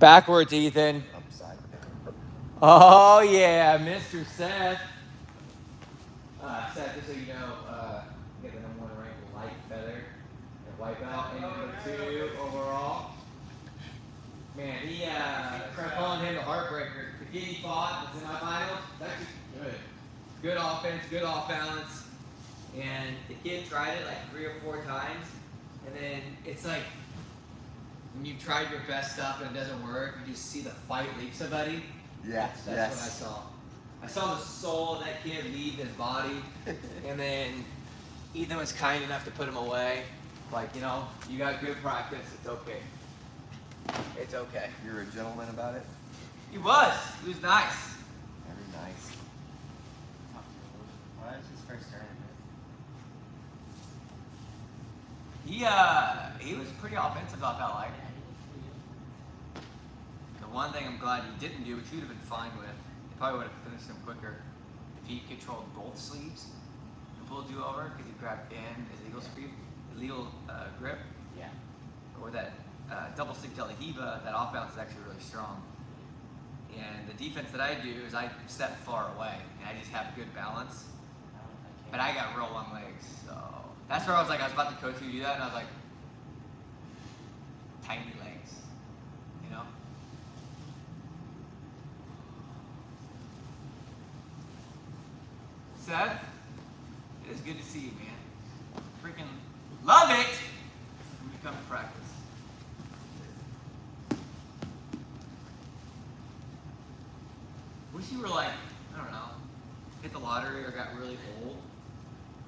backwards, Ethan. Upside down. Oh yeah, Mr. Seth. Seth, just so you know, get the #1 ranked light feather at Wipeout and #2 overall. Man, he calling him the heartbreaker. The kid he fought in the semifinals, it's actually good. Good offense, good off balance. And the kid tried it like 3 or 4 times, and then it's like when you've tried your best stuff and it doesn't work, you just see the fight leave somebody. Yeah, That's what I saw. I saw the soul of that kid leave his body, and then Ethan was kind enough to put him away. Like, you know, you got good practice, it's okay. It's okay. You're a gentleman about it? He was nice. Very nice. Well, that was his first tournament. He was pretty offensive off that line. The one thing I'm glad he didn't do, which he would have been fine with, he probably would have finished him quicker if he controlled both sleeves and pulled you over because he grabbed in his illegal grip. Yeah. Or that double stick De La Hiva, that off balance is actually really strong. And the defense that I do is I step far away and I just have good balance. But I got real long legs, so that's where I was like, I was about to coach you to do that, and I was like, tiny legs, you know? Seth, it is good to see you, man. Freaking love it when you come to practice. Wish you were like, I don't know, hit the lottery or got really old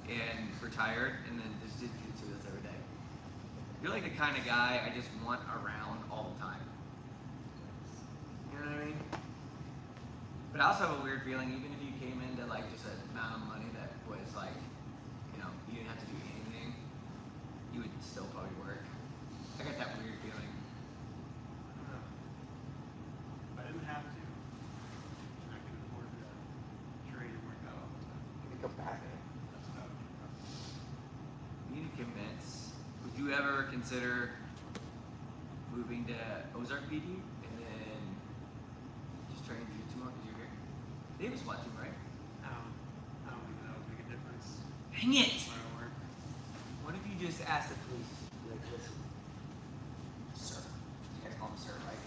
and retired and then just did jiu-jitsu every day. You're like the kind of guy I just want around all the time. You know what I mean? But I also have a weird feeling, even if you came into like just an amount of money that was like, you know, you didn't have to do anything, you would still probably work. I got that weird feeling. I don't know. If I didn't have to, I could afford to train and work out all the time. You can come back. That's what I would do. You need to convince. Would you ever consider moving to Ozark PD and then just training jiu-jitsu more because you're here? Davis watching, right? I don't think that would make a difference Dang it! where I work. What if you just asked the police, like, listen, sir, you guys call him sir, right?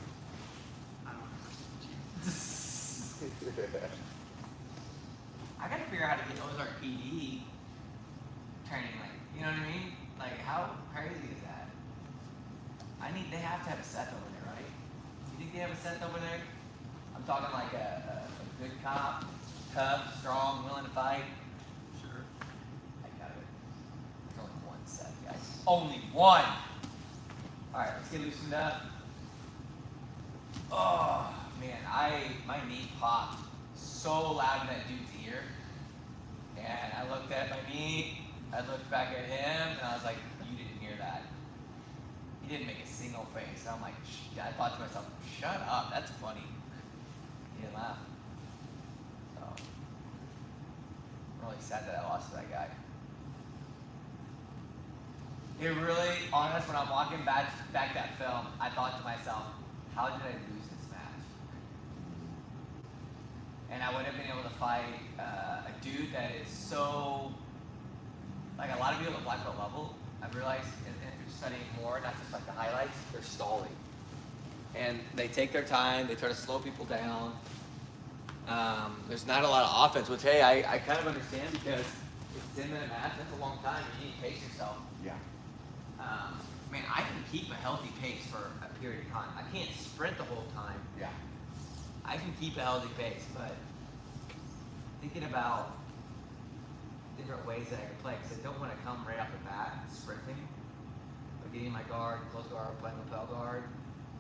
I don't know. I gotta figure out how to get Ozark PD training, like, you know what I mean? Like, how crazy is that? They have to have a set over there, right? You think they have a set over there? I'm talking like a good cop, tough, strong, willing to fight. Sure. I got it. There's only one set, guys. Only one! Alright, let's get loosened up. Oh, man, my knee popped so loud in that dude's ear. And I looked at my knee, I looked back at him, and I was like, you didn't hear that. He didn't make a single face. I'm like, I thought to myself, shut up, that's funny. He didn't laugh. So, I'm really sad that I lost to that guy. It really, honest, when I'm walking back that film, I thought to myself, how did I lose this match? And I would have been able to fight a dude that is so, like a lot of people at black belt level, I've realized, and if you're studying more, not just like the highlights, they're stalling. And they take their time, they try to slow people down. There's not a lot of offense, which, hey, I kind of understand because it's a 10-minute match, that's a long time, you need to pace yourself. Yeah. Man, I can keep a healthy pace for a period of time. I can't sprint the whole time. Yeah. I can keep a healthy pace, but thinking about different ways that I can play, because I don't want to come right off the bat sprinting, but getting my guard, close guard, playing lapel guard,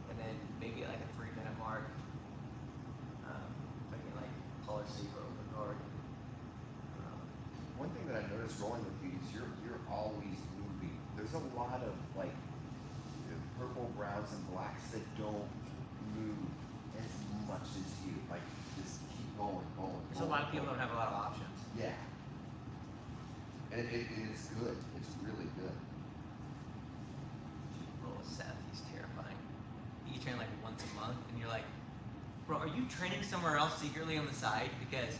and then maybe at like a 3-minute mark, if I can like taller sleeve or open guard. One thing that I noticed rolling with you is you're always moving. There's a lot of like purple, browns, and blacks that don't move as much as you. Like just keep going. So a lot of people don't have a lot of options. Yeah. And it is good. It's really good. Little Seth, he's terrifying. He you train like once a month, and you're like, bro, are you training somewhere else secretly on the side? Because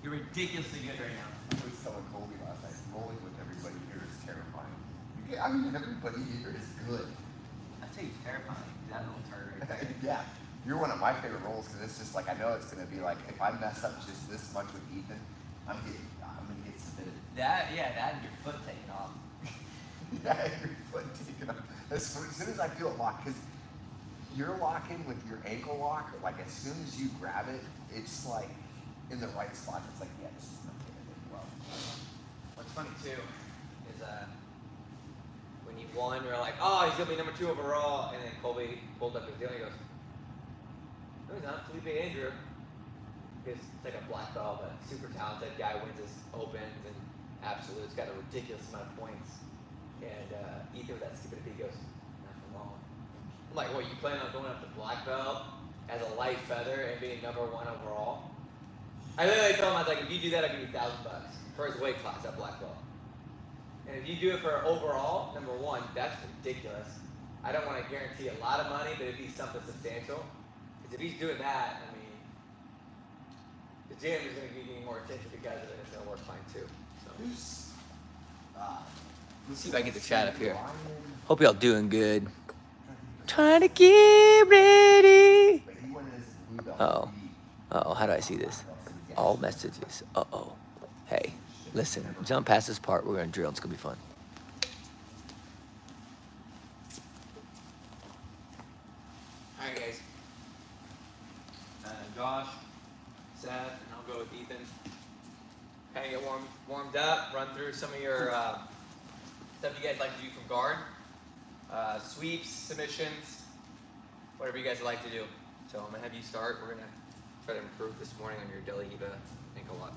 you're ridiculously good right now. I was telling Colby last night, rolling with everybody here is terrifying. I mean, everybody here is good. I'd say you're terrifying. That little turd right there. Yeah, you're one of my favorite roles because it's just like, I know it's going to be like, if I mess up just this much with Ethan, I'm going to get submitted. That and your foot taken off. Yeah, your foot taken off. As soon as I feel it lock, because you're locking with your ankle lock, like as soon as you grab it, it's like in the right spot. It's like, yeah, this is not going to do well. What's funny too is when you won, we were like, oh, he's gonna be number 2 overall, and then Colby pulled up his deal and he goes, no, he's not. Felipe Andrew. He's like a black belt, but super talented guy, wins his opens and absolutes, got a ridiculous amount of points. And Ethan with that stupid beat goes, not for long. I'm like, what, you planning on going up to black belt as a light feather and being number 1 overall? I literally told him, I was like, if you do that, I'll give you $1,000 for his weight class at black belt. And if you do it for overall, number 1, that's ridiculous. I don't want to guarantee a lot of money, but it'd be something substantial. Because if he's doing that, I mean, the gym is going to be getting more attention because of it. It's going to work fine too. So. Let's see if I can get the chat up here. Hope y'all doing good. Trying to get ready. Uh-oh. Uh-oh, how do I see this? All messages. Uh-oh. Hey, listen, jump past this part. We're going to drill. It's going to be fun. All right, guys. Josh, Seth, and I'll go with Ethan. Kind of get warmed up, run through some of your stuff you guys like to do from guard. Sweeps, submissions, whatever you guys like to do. So I'm going to have you start. We're going to try to improve this morning on your Deli Eva ankle lock.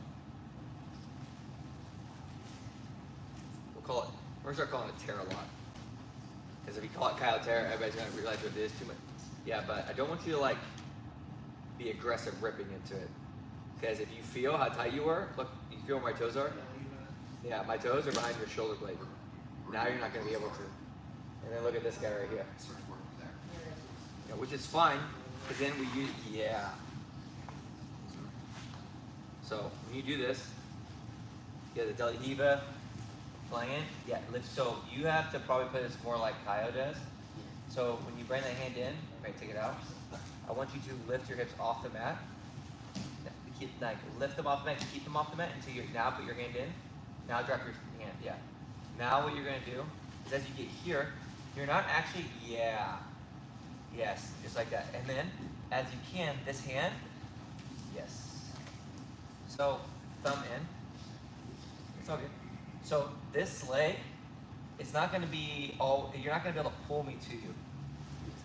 We're going to start calling it Terra lock. Because if you call it Kyle Terra, everybody's going to realize what it is too much. Yeah, but I don't want you to like be aggressive ripping into it. Because if you feel how tight you were, look, you feel where my toes are? Yeah, my toes are behind your shoulder blade. Now you're not going to be able to. And then look at this guy right here. Yeah, which is fine, because then we use, yeah. So when you do this, you have the Deli Eva playing. Yeah, lift. So you have to probably put this more like Kyle does. So when you bring that hand in, right, take it out. I want you to lift your hips off the mat. Like lift them off the mat, keep them off the mat until you now put your hand in. Now drop your hand. Yeah. Now what you're gonna do is as you get here, you're not actually, yeah. Yes, just like that. And then as you can, this hand, yes. So thumb in. It's all good. So this leg, it's not gonna be all, you're not gonna be able to pull me to you.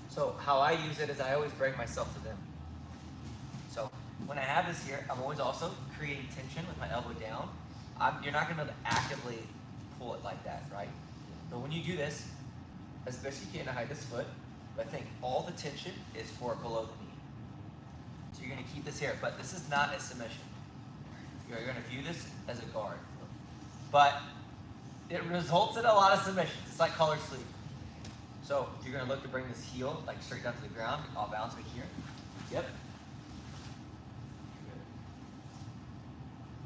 So how I use it is I always bring myself to them. So when I have this here, I'm always also creating tension with my elbow down. You're not gonna be able to actively pull it like that, right? But when you do this, as best you can to hide this foot, but think all the tension is for below the knee. So you're gonna keep this here, but this is not a submission. You're gonna view this as a guard. But it results in a lot of submissions. It's like collar sleeve. So you're gonna look to bring this heel like straight down to the ground, off balance right here. Yep.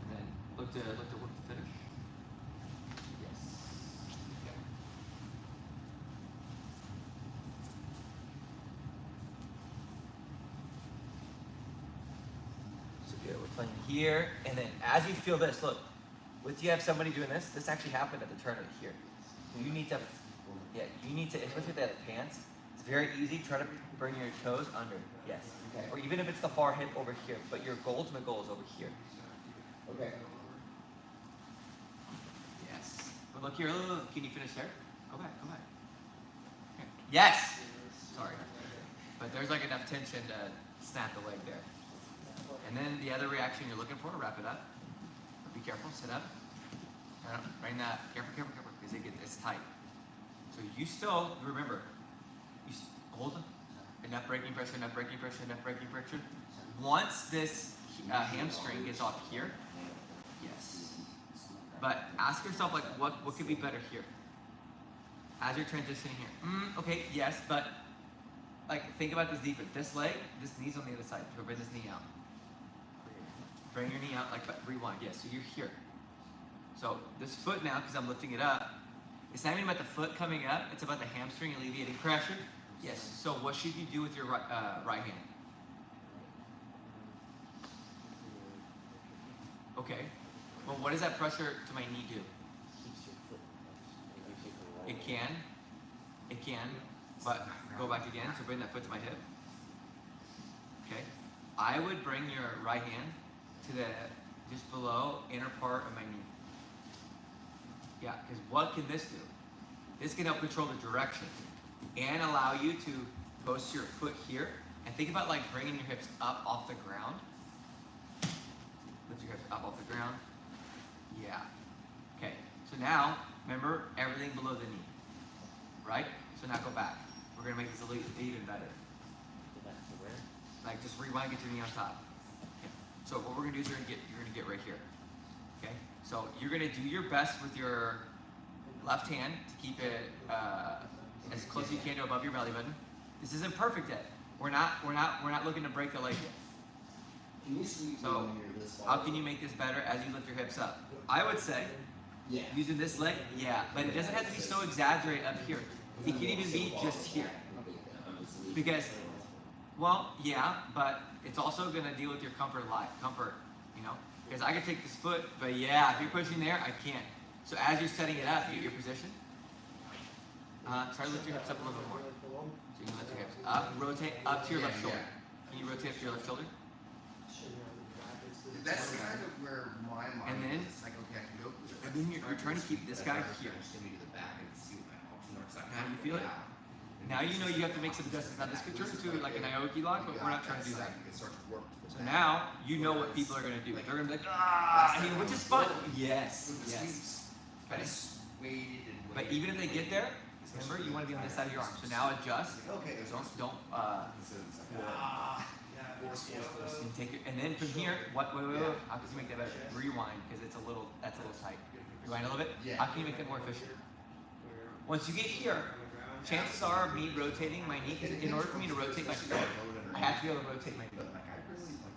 And then look to work the finish. Yes. Okay. So good. We're playing here, and then as you feel this, look. With you have somebody doing this. This actually happened at the tournament here. You need to, especially with the pants. It's very easy. Try to bring your toes under. Yes. Okay. Or even if it's the far hip over here, but your ultimate goal is over here. Okay. Yes. But look here. Look. Can you finish there? Go back. Go back. Okay. Yes. Sorry. But there's like enough tension to snap the leg there. And then the other reaction you're looking for, wrap it up. Be careful. Sit up. Bring that. Careful, because it's tight. So you still remember. You hold enough braking pressure. Once this hamstring gets off here, yes. But ask yourself like, what could be better here? As you're transitioning here. Okay, yes, but like think about this deeper. This leg, this knee's on the other side. So bring this knee out. Bring your knee out, like rewind. Yes, so you're here. So this foot now, because I'm lifting it up, it's not even about the foot coming up, it's about the hamstring alleviating pressure. Yes, so what should you do with your right hand? Okay, well what does that pressure to my knee do? It can, but go back again, so bring that foot to my hip. Okay, I would bring your right hand to the, just below inner part of my knee. Yeah, because what can this do? This can help control the direction and allow you to post your foot here and think about like bringing your hips up off the ground. Lift your hips up off the ground. Yeah. Okay, so now remember everything below the knee, right? So now go back. We're gonna make this a little even better. Go back to where? Like just rewind, get your knee on top. Okay. So what we're gonna do is you're gonna get right here. Okay. So you're gonna do your best with your left hand to keep it as close as you can to above your belly button. This isn't perfect yet. We're not looking to break the leg yet. Can you sweep So me near this how side? can you make this better as you lift your hips up? I would say Yeah. using this leg, yeah, but it doesn't have to be so exaggerated up here. It can even be just here. Because, well, yeah, but it's also gonna deal with your comfort, you know? Because I can take this foot, but yeah, if you're pushing there, I can't. So as you're setting it up, get your position. Try to lift your hips up a little bit more. So you can lift your hips up, rotate up to your left shoulder. Can you rotate up to your left shoulder? That's kind of where my mind And then- is. It's like, okay, I can go through and then you're trying to keep this guy here. Shimmy to the back and see what my options are. 'Cause I Now kind you of- feel it? yeah. Now you know you have to make some adjustments. Now this could turn into like an Aoki lock, but we're not trying to do that. It starts to work to the So back. now you know what people are gonna do. They're gonna be like, ah, which is fun. Yes, With the yes. sweeps, I Okay. just waited and But waited. even if they get there, remember you want to be on this side of your arm. So now adjust. Okay, there's Don't and take it. And then from here, wait. How can you make that better? Rewind because that's a little tight. Rewind a little bit. Yeah. How can you make that more efficient? Once you get here, chances are of me rotating my knee. 'Cause in order for me to rotate my foot, I have to be able to rotate my knee.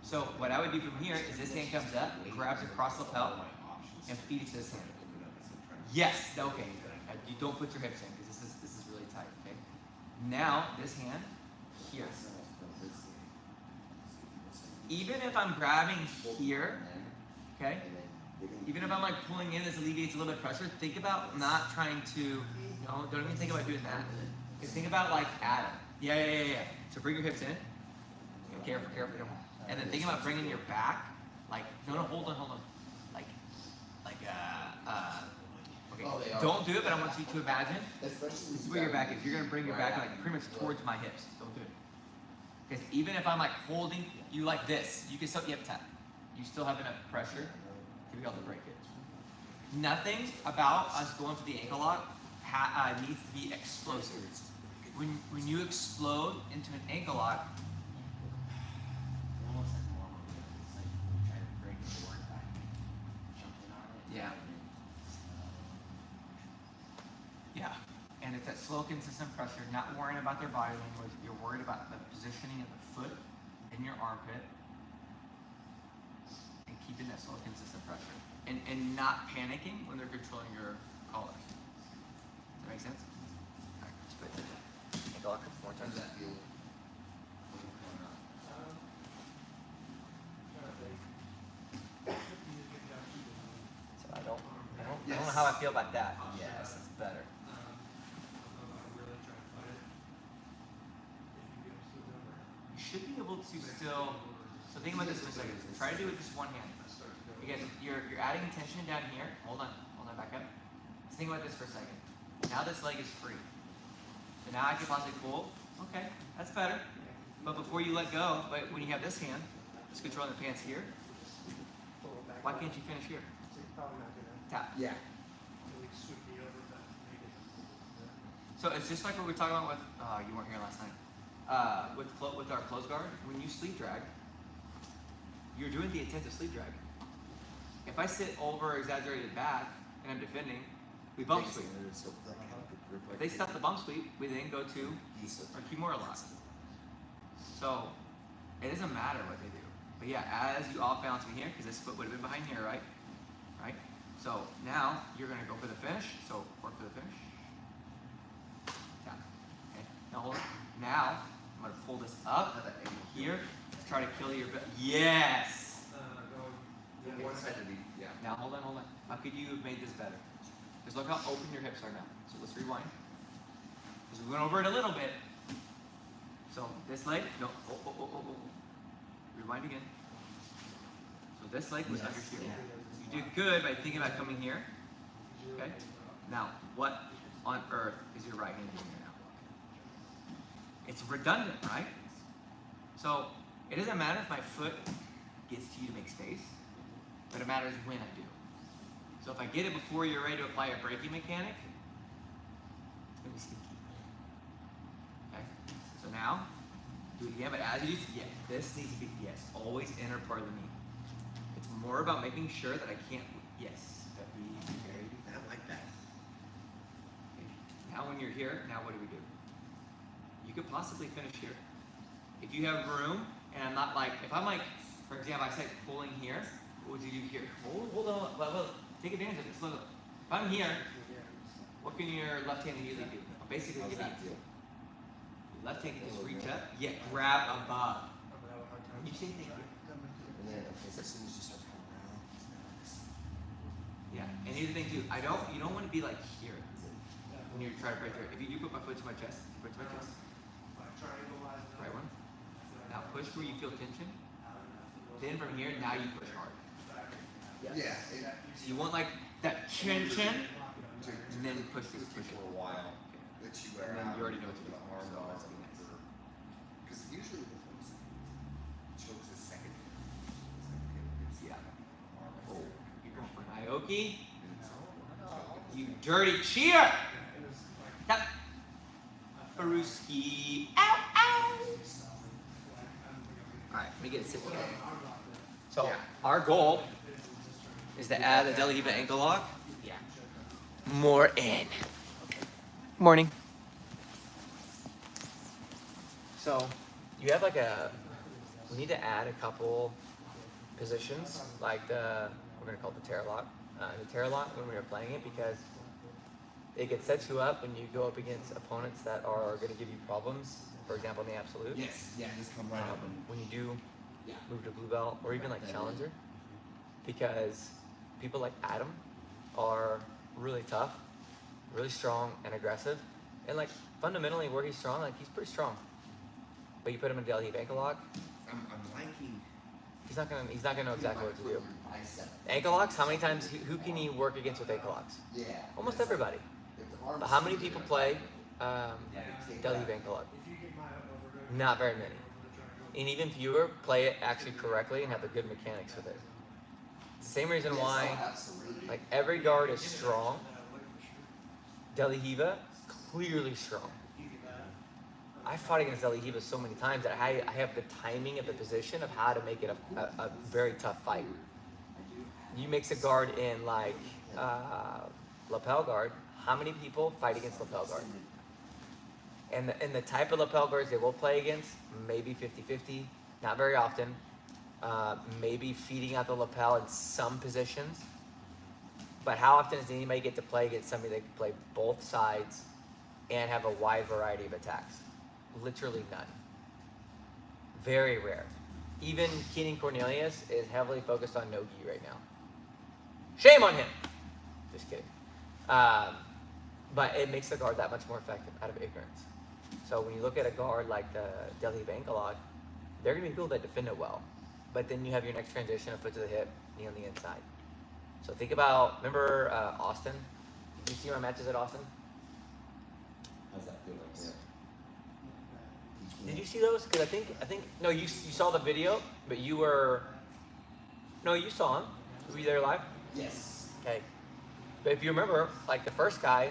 So what I would do from here is this hand comes up, grabs across the lapel, and feed it to this hand. Yes. Okay. You don't put your hips in because this is really tight. Okay. Now this hand here. Even if I'm grabbing here, okay. Even if I'm like pulling in, this alleviates a little bit of pressure. Think about not trying to. No, don't even think about doing that. Just think about like adding. Yeah. So bring your hips in. Careful. And then think about bringing your back. Like no, hold on. Like okay. Oh, they are. Don't do it, but I want you to imagine. Especially This is where your back is. You're gonna bring your back like pretty much towards my hips. Don't do it. Because even if I'm like holding you like this, you can still tap. You still have enough pressure to be able to break it. Nothing about us going for the ankle lock needs to be explosive. When you explode into an ankle lock, yeah, and it's that slow, consistent pressure, not worrying about their body language. You're worried about the positioning of the foot in your armpit and keeping that slow, consistent pressure. And not panicking when they're controlling your collars. Does that make sense? All right, let's put it ankle lock more How times. does that feel? So I don't know how I feel about that. Yes, it's better. You should be able to still. So think about this for a second. Try to do it with just one hand. Again, you're adding tension down here. Hold on, back up. Just think about this for a second. Now this leg is free. So now I can possibly pull. Okay, that's better. But before you let go, when you have this hand, just controlling the pants here. Why can't you finish here? Tap. Yeah. So it's just like what we were talking about with, you weren't here last night, with our close guard. When you sleep drag, you're doing the intensive sleep drag. If I sit over exaggerated back and I'm defending, we bump sweep. If they stop the bump sweep, we then go to our Kimura lock. So it doesn't matter what they do. But yeah, as you off balance me here, because this foot would have been behind here, right? Right? So now you're gonna go for the finish. So work for the finish. Yeah. Okay. Now hold it. Now I'm gonna pull this up here. Try to kill your back. Yes. One side to be, yeah. Now hold on, hold on. How could you have made this better? Because look how open your hips are now. So let's rewind. Because we went over it a little bit. So this leg, no, rewind again. So this leg was under here. You did good by thinking about coming here. Okay. Now, what on earth is your right hand doing here now? It's redundant, right? So it doesn't matter if my foot gets to you to make space, but it matters when I do. So if I get it before you're ready to apply a braking mechanic, it's gonna be stinky. Okay? So now, do it again, but as you do, yeah, this needs to be, yes, always inner part of the knee. It's more about making sure that I can't, yes, that we very, I like that. okay. Now when you're here, now what do? You could possibly finish here. If you have room, and I'm not like, if I'm like, for example, I said pulling here, what would you do here? Hold on, well, take advantage of this. Look, if I'm here, what can your left hand immediately do? Basically, How's give that you. feel? Your left hand can just reach up, yeah, grab above. You say thank you. And then, okay, so as soon as you start coming around, Yeah, and here's the thing too. You don't want to be like here when you're trying to break through. If you do put my foot to my chest, foot to my chest. Right one. Now push where you feel tension. Then from here, now you push hard. yeah, So you want like that tension, and then push this, push it. for a while. That you wear And then out you already know what to with do. the arm So on that's gonna be nice. because usually the folks chokes a second. Yeah. Oh, you're going for an Aoki. You dirty cheer! That Faruski. Ow, ow! Alright, let me get it sitting down. So, our goal is to add the Delhi Hiva ankle lock. Yeah. More in. Morning. So, you have like we need to add a couple positions, like we're gonna call it the terror lock. The terror lock when we are playing it, because it can set you up when you go up against opponents that are gonna give you problems. For example, in the absolute. Yes, yeah, just come right up and When you do yeah. move to blue belt or even like challenger, because people like Adam are really tough, really strong and aggressive, and like fundamentally where he's strong, like he's pretty strong. But you put him in a Delhi ankle lock, I'm liking. he's not gonna know exactly what to do. Bicep. Ankle locks, how many times who can you work against with ankle locks? Yeah. Almost everybody. If the arm But how many is people there, play take Delhi that. ankle lock? Not very many. And even fewer play it actually correctly and have the good mechanics with it. It's the same reason Yes, why oh, absolutely. like every guard is strong. Delhi Hiva, clearly strong. I fought against Delhi Hiva so many times that I have the timing of the position of how to make it a very tough fight. You mix a guard in like lapel guard, how many people fight against lapel guard? And the type of lapel guards they will play against, maybe 50-50, not very often. Maybe feeding out the lapel in some positions. But how often does anybody get to play against somebody that can play both sides and have a wide variety of attacks? Literally none. Very rare. Even Keenan Cornelius is heavily focused on no-gi right now. Shame on him! Just kidding. But it makes the guard that much more effective out of ignorance. So when you look at a guard like the Delhi ankle lock, there are going to be people that defend it well. But then you have your next transition, a foot to the hip, knee on the inside. So think about, remember Austin? Did you see my matches at Austin? How's that feel like? Did you see those? Because I think, no, you saw the video, but you were, no, you saw him. Were you there live? Yes. Okay. But if you remember, like the first guy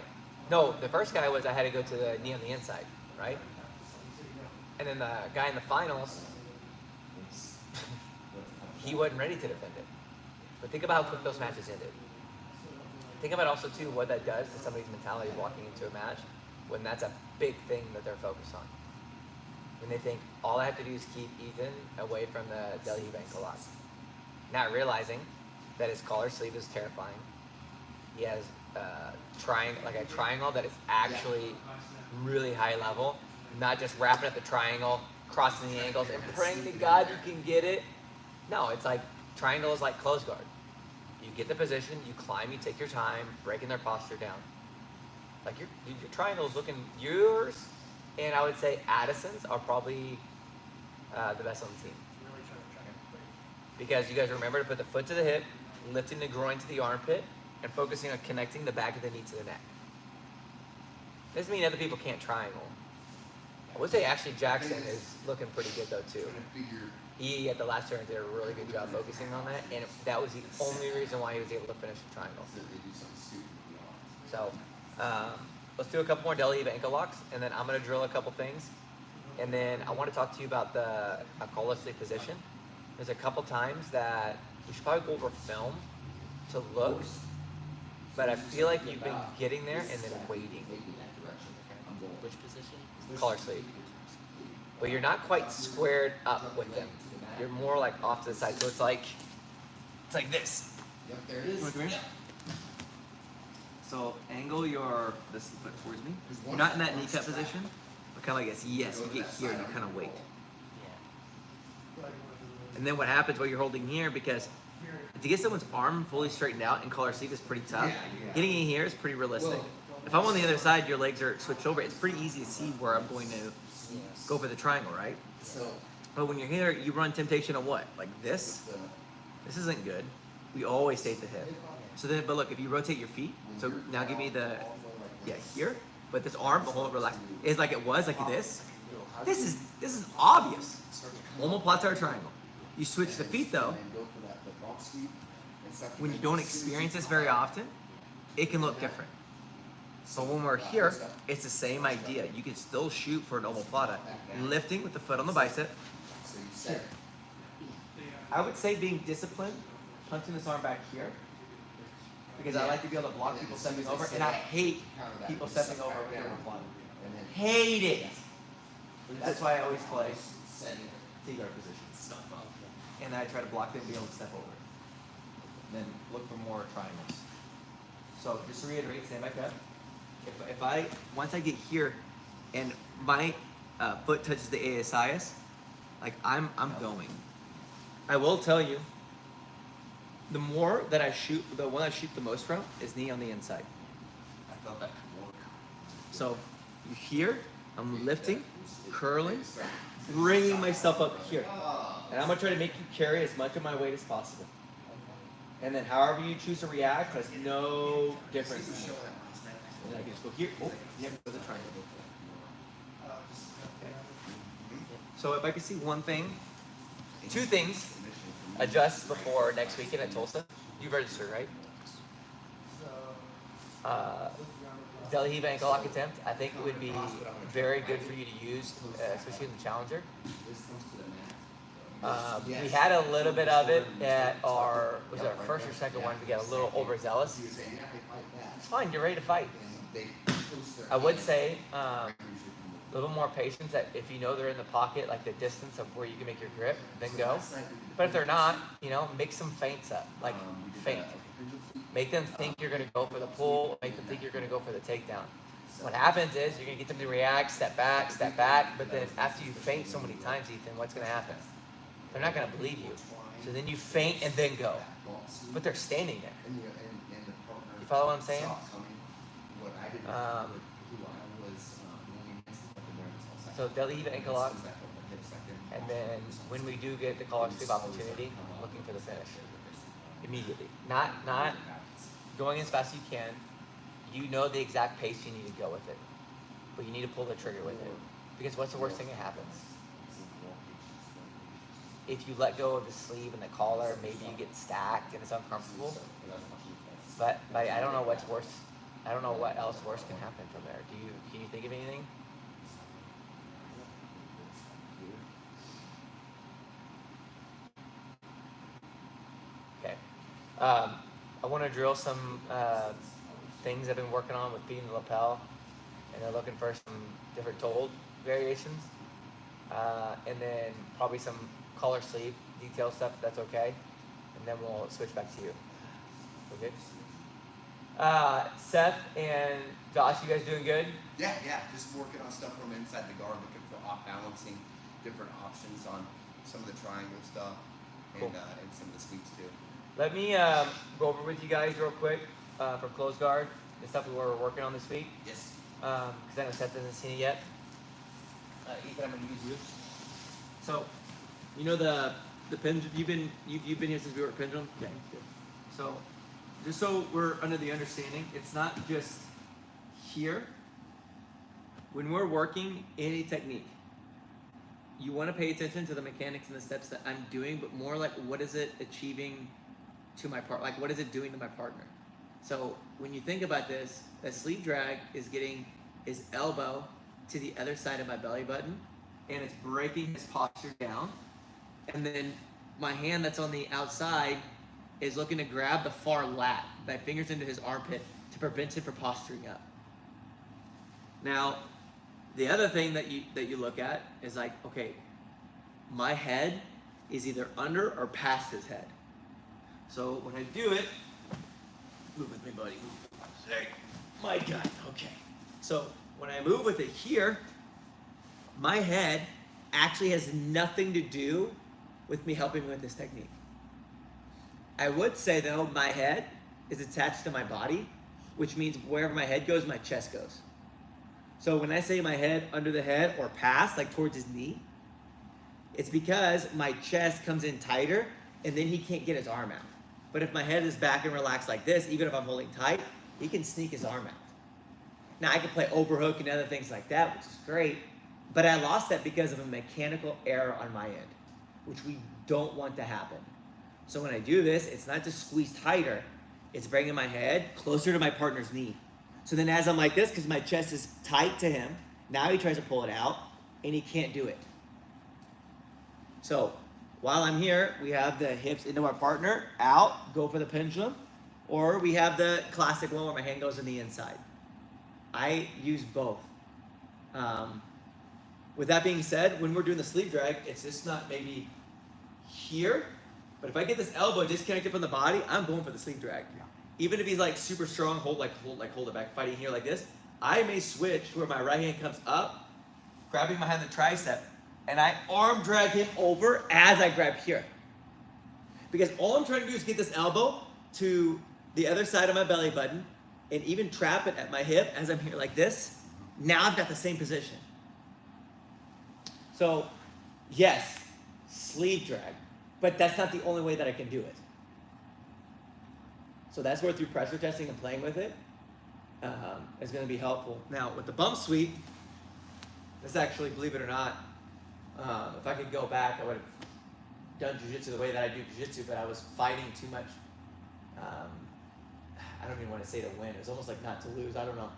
was I had to go to the knee on the inside, right? And then the guy in the finals, he wasn't ready to defend it. But think about how quick those matches ended. Think about also too what that does to somebody's mentality walking into a match when that's a big thing that they're focused on. and they think all I have to do is keep Ethan away from the del heave ankle lock. Not realizing that his collar sleeve is terrifying. He has a triangle that is actually really high level, not just wrapping up the triangle, crossing the ankles, and praying to God you can get it. No, it's like triangle is like close guard. You get the position, you climb, you take your time, breaking their posture down. Like your triangle is looking yours, and I would say Addison's are probably the best on the team. Really trying to track it. Because you guys remember to put the foot to the hip, lifting the groin to the armpit, and focusing on connecting the back of the knee to the neck. Doesn't mean other people can't triangle. I would say Ashley Jackson is looking pretty good though too. He at the last turn did a really good job focusing on that, and that was the only reason why he was able to finish the triangle. So let's do a couple more del heave ankle locks, and then I'm gonna drill a couple things, and then I want to talk to you about the collar sleeve position. There's a couple times that we should probably go over film to look, but I feel like you've been getting there and then waiting. Which position? Collar sleeve. But you're not quite squared up with them. You're more like off to the side. So it's like this. Yep, there it is. So angle this foot towards me. You're not in that knee cut position, but kind of like this. Yes, you get here and you kind of wait. And then what happens while you're holding here, because to get someone's arm fully straightened out in collar sleeve is pretty tough. Getting in here is pretty realistic. If I'm on the other side, your legs are switched over, it's pretty easy to see where I'm going to go for the triangle, right? But when you're here, you run temptation of what? Like this? This isn't good. We always stay at the hip. So then, but look, if you rotate your feet, so now give me here, but this arm, hold it, relax. It's like it was, like this. This is obvious. Omoplata or triangle. You switch the feet though. When you don't experience this very often, it can look different. So when we're here, it's the same idea. You can still shoot for an omoplata, lifting with the foot on the bicep. Here. I would say being disciplined, punching this arm back here, because I like to be able to block people stepping over, and I hate people stepping over with their omoplata. Hate it. That's why I always play T-guard position. And I try to block them, be able to step over. Then look for more triangles. So just to reiterate, stand back up. Once I get here and my foot touches the ASIS, like I'm going. I will tell you, the more that I shoot, the one I shoot the most from is knee on the inside. I felt that work. So you here, I'm lifting, curling, bringing myself up here. And I'm gonna try to make you carry as much of my weight as possible. And then however you choose to react has no difference. And I can just go here. Oh, yeah, with a triangle. Okay. So if I could see two things, adjust before next weekend at Tulsa. You registered, right? Del heave ankle lock attempt. I think it would be very good for you to use, especially in the challenger. We had a little bit of it at our first or second one. We got a little overzealous. It's fine. You're ready to fight. I would say a little more patience. That if you know they're in the pocket, like the distance of where you can make your grip, then go. But if they're not, make some feints up, like feint. Make them think you're going to go for the pull. Make them think you're going to go for the takedown. What happens is you're going to get them to react, step back. But then after you feint so many times, Ethan, what's going to happen? They're not going to believe you. So then you feint and then go. But they're standing there. You follow what I'm saying? So del heave ankle lock. And then when we do get the collar sleeve opportunity, looking for the finish. Immediately. Not going as fast as you can. You know the exact pace you need to go with it. But you need to pull the trigger with it. Because what's the worst thing that happens? If you let go of the sleeve and the collar, maybe you get stacked and it's uncomfortable. But I don't know what's worse. I don't know what else worse can happen from there. Can you think of anything? Okay. I want to drill some things I've been working on with feeding the lapel, and they're looking for some different toe hold variations. and then probably some collar sleeve detail stuff, if that's okay. And then we'll switch back to you. Okay. Seth and Josh, you guys doing good? Yeah, just working on stuff from inside the guard, looking for off balancing, different options on some of the triangle stuff, and Cool. And some of the sweeps too. Let me go over with you guys real quick for close guard, the stuff we were working on this week. Yes. Because I know Seth hasn't seen it yet. Ethan, I'm going to use you. So, you know the pendulum. You've been here since we were at pendulum. Okay. Good. So, just so we're under the understanding, it's not just here. When we're working any technique, you want to pay attention to the mechanics and the steps that I'm doing, but more like what is it achieving to my part? Like what is it doing to my partner? So when you think about this, a sleeve drag is getting his elbow to the other side of my belly button, and it's breaking his posture down. And then my hand that's on the outside is looking to grab the far lat, my fingers into his armpit to prevent him from posturing up. Now, the other thing that you look at is like, okay, my head is either under or past his head. So when I do it, move with me, buddy. There. My God. Okay. So when I move with it here, my head actually has nothing to do with me helping with this technique. I would say though, my head is attached to my body, which means wherever my head goes, my chest goes. So when I say my head under the head or past, like towards his knee, it's because my chest comes in tighter and then he can't get his arm out. But if my head is back and relaxed like this, even if I'm holding tight, he can sneak his arm out. Now I can play overhook and other things like that, which is great, but I lost that because of a mechanical error on my end, which we don't want to happen. So when I do this, it's not just squeeze tighter, it's bringing my head closer to my partner's knee. So then as I'm like this, because my chest is tight to him, now he tries to pull it out and he can't do it. So while I'm here, we have the hips into our partner, out, go for the pendulum, or we have the classic one where my hand goes on the inside. I use both. With that being said, when we're doing the sleeve drag, it's just not maybe here, but if I get this elbow disconnected from the body, I'm going for the sleeve drag. Yeah. Even if he's like super strong, hold it back, fighting here like this, I may switch to where my right hand comes up, grabbing behind the tricep, and I arm drag him over as I grab here. Because all I'm trying to do is get this elbow to the other side of my belly button and even trap it at my hip as I'm here like this. Now I've got the same position. So, yes, sleeve drag, but that's not the only way that I can do it. So that's where through pressure testing and playing with it is going to be helpful. Now with the bump sweep, this actually, believe it or not, if I could go back, I would have done jiu-jitsu the way that I do jiu-jitsu, but I was fighting too much. I don't even want to say to win. It was almost like not to lose. I don't know.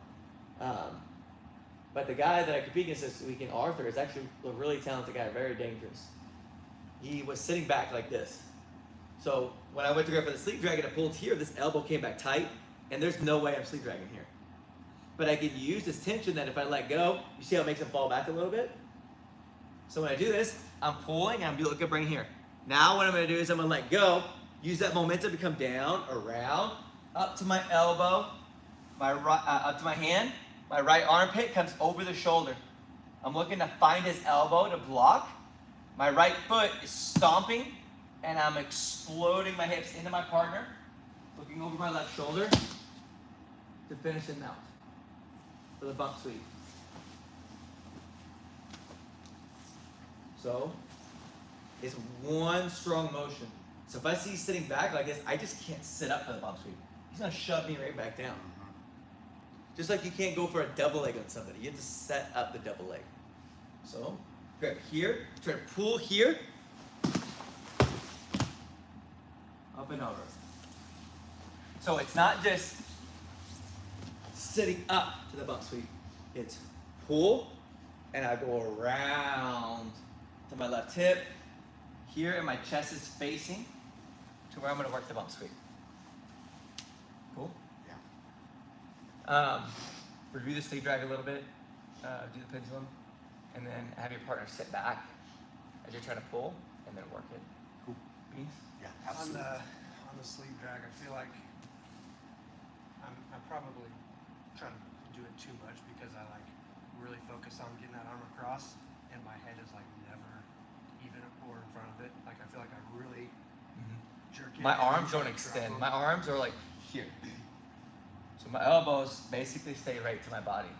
But the guy that I compete against this weekend, Arthur, is actually a really talented guy, very dangerous. He was sitting back like this. So when I went to go for the sleeve drag and I pulled here, this elbow came back tight, and there's no way I'm sleeve dragging here. But I can use this tension that if I let go, you see how it makes him fall back a little bit? So when I do this, I'm pulling, and I'm looking bring here. Now what I'm gonna do is I'm gonna let go, use that momentum to come down, around, up to my elbow, up to my hand, my right armpit comes over the shoulder. I'm looking to find his elbow to block. My right foot is stomping, and I'm exploding my hips into my partner, looking over my left shoulder to finish him out for the bump sweep. So, it's one strong motion. So if I see he's sitting back like this, I just can't sit up for the bump sweep. He's gonna shove me right back down. Just like you can't go for a double leg on somebody. You have to set up the double leg. So, grab here, try to pull here, up and over. So it's not just sitting up to the bump sweep. It's pull, and I go around to my left hip, here, and my chest is facing to where I'm gonna work the bump sweep. Cool? Yeah. Review the sleeve drag a little bit, do the pendulum. and then have your partner sit back as you're trying to pull, and then work it. Cool. Beans? Yeah, On absolutely. the sleeve drag, I feel like I'm probably trying to do it too much because I like really focus on getting that arm across, and my head is like never even or in front of it. Like I feel like I really jerk it. My and then arms try don't to drop extend. them. My arms are like here. So my elbows basically stay right to my body.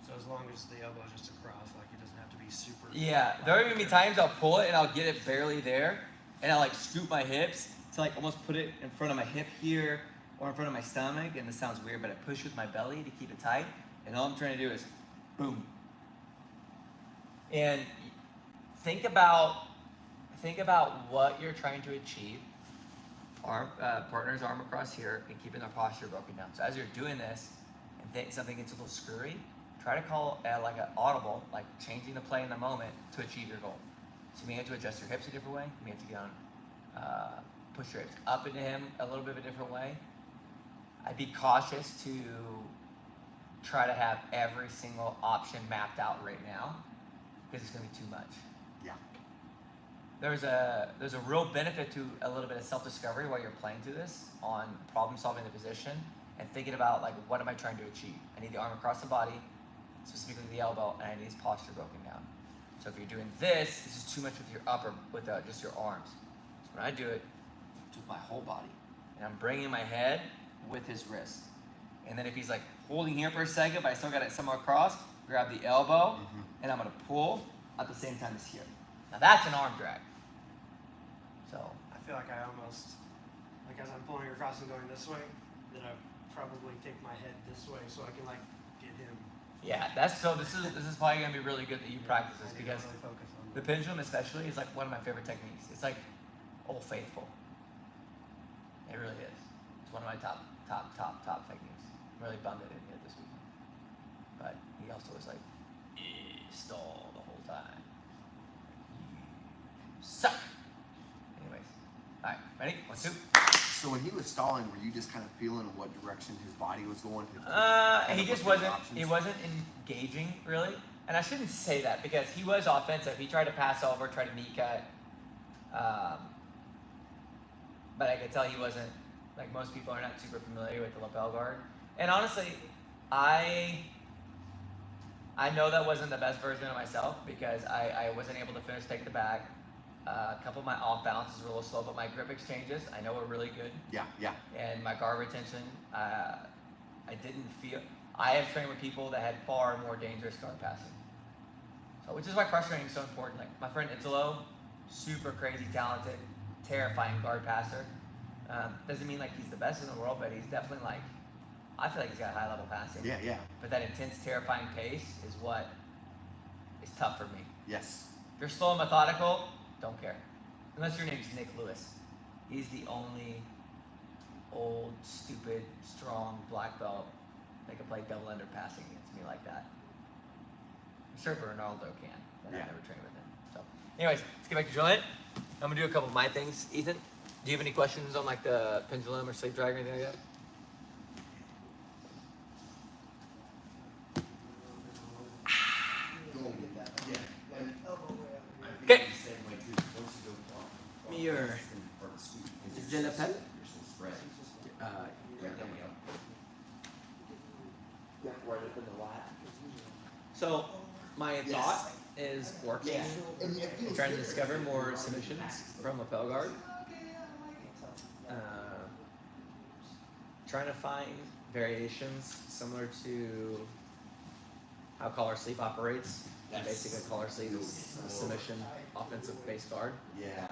So as long as the elbow is just across, like it doesn't have to be super. Yeah, there are gonna be times I'll pull it and I'll get it barely there, and I'll like scoop my hips to like almost put it in front of my hip here or in front of my stomach, and this sounds weird, but I push with my belly to keep it tight, and all I'm trying to do is boom. And think about what you're trying to achieve. Partner's arm across here and keeping their posture broken down. So as you're doing this and think something gets a little screwy, try to call like an audible, like changing the play in the moment to achieve your goal. So you may have to adjust your hips a different way. You may have to go and push your hips up into him a little bit of a different way. I'd be cautious to try to have every single option mapped out right now because it's going to be too much. Yeah. There's a real benefit to a little bit of self-discovery while you're playing through this on problem solving the position and thinking about like, what am I trying to achieve? I need the arm across the body, specifically the elbow, and I need his posture broken down. So if you're doing this is too much with your just your arms. So when I do it, it's with my whole body, and I'm bringing my head with his wrist. And then if he's like holding here for a second, but I still got it somewhere across, grab the elbow, and I'm gonna pull at the same time as here. Now that's an arm drag. So I feel like I almost, like as I'm pulling across and going this way, then I probably take my head this way so I can like get him. yeah, this is probably gonna be really good that you practice this I need to because really focus on the pendulum especially is like one of my favorite techniques. It's like Old Faithful. It really is. It's one of my top techniques. I'm really bummed I didn't get it this weekend. But he also was like, stall the whole time. Suck. Anyways, all right, ready? 1, 2. So when he was stalling, were you just kind of feeling what direction his body was going? He just wasn't. He wasn't engaging really, and I shouldn't say that because he was offensive. He tried to pass over, tried to knee cut, but I could tell he wasn't. Like most people are not super familiar with the lapel guard, and honestly, I know that wasn't the best version of myself because I wasn't able to finish take the back. A couple of my off balances were a little slow, but my grip exchanges I know were really good. Yeah, yeah. And my guard retention, I didn't feel. I have trained with people that had far more dangerous guard passing. So, which is why cross training is so important. Like my friend Italo, super crazy talented, terrifying guard passer. Doesn't mean like he's the best in the world, but he's definitely like, I feel like he's got high level passing. Yeah, yeah. But that intense, terrifying pace is what is tough for me. Yes. If you're slow and methodical, don't care. Unless your name's Nick Lewis. He's the only old, stupid, strong black belt that can play double ender passing against me like that. I'm sure Ronaldo can, but Yeah. I've never trained with him. So, anyways, let's get back to drilling it. I'm gonna do a couple of my things. Ethan, do you have any questions on like the pendulum or sleeve drag or anything like that? Go and get that. Yeah. Okay. Mirror. Is there a pen? Right up in the lap. So, my thought is working. I'm trying to discover more submissions from lapel guard. Trying to find variations similar to how collar sleeve operates. Yes. Basically, collar sleeve is a submission offensive base guard. Yeah.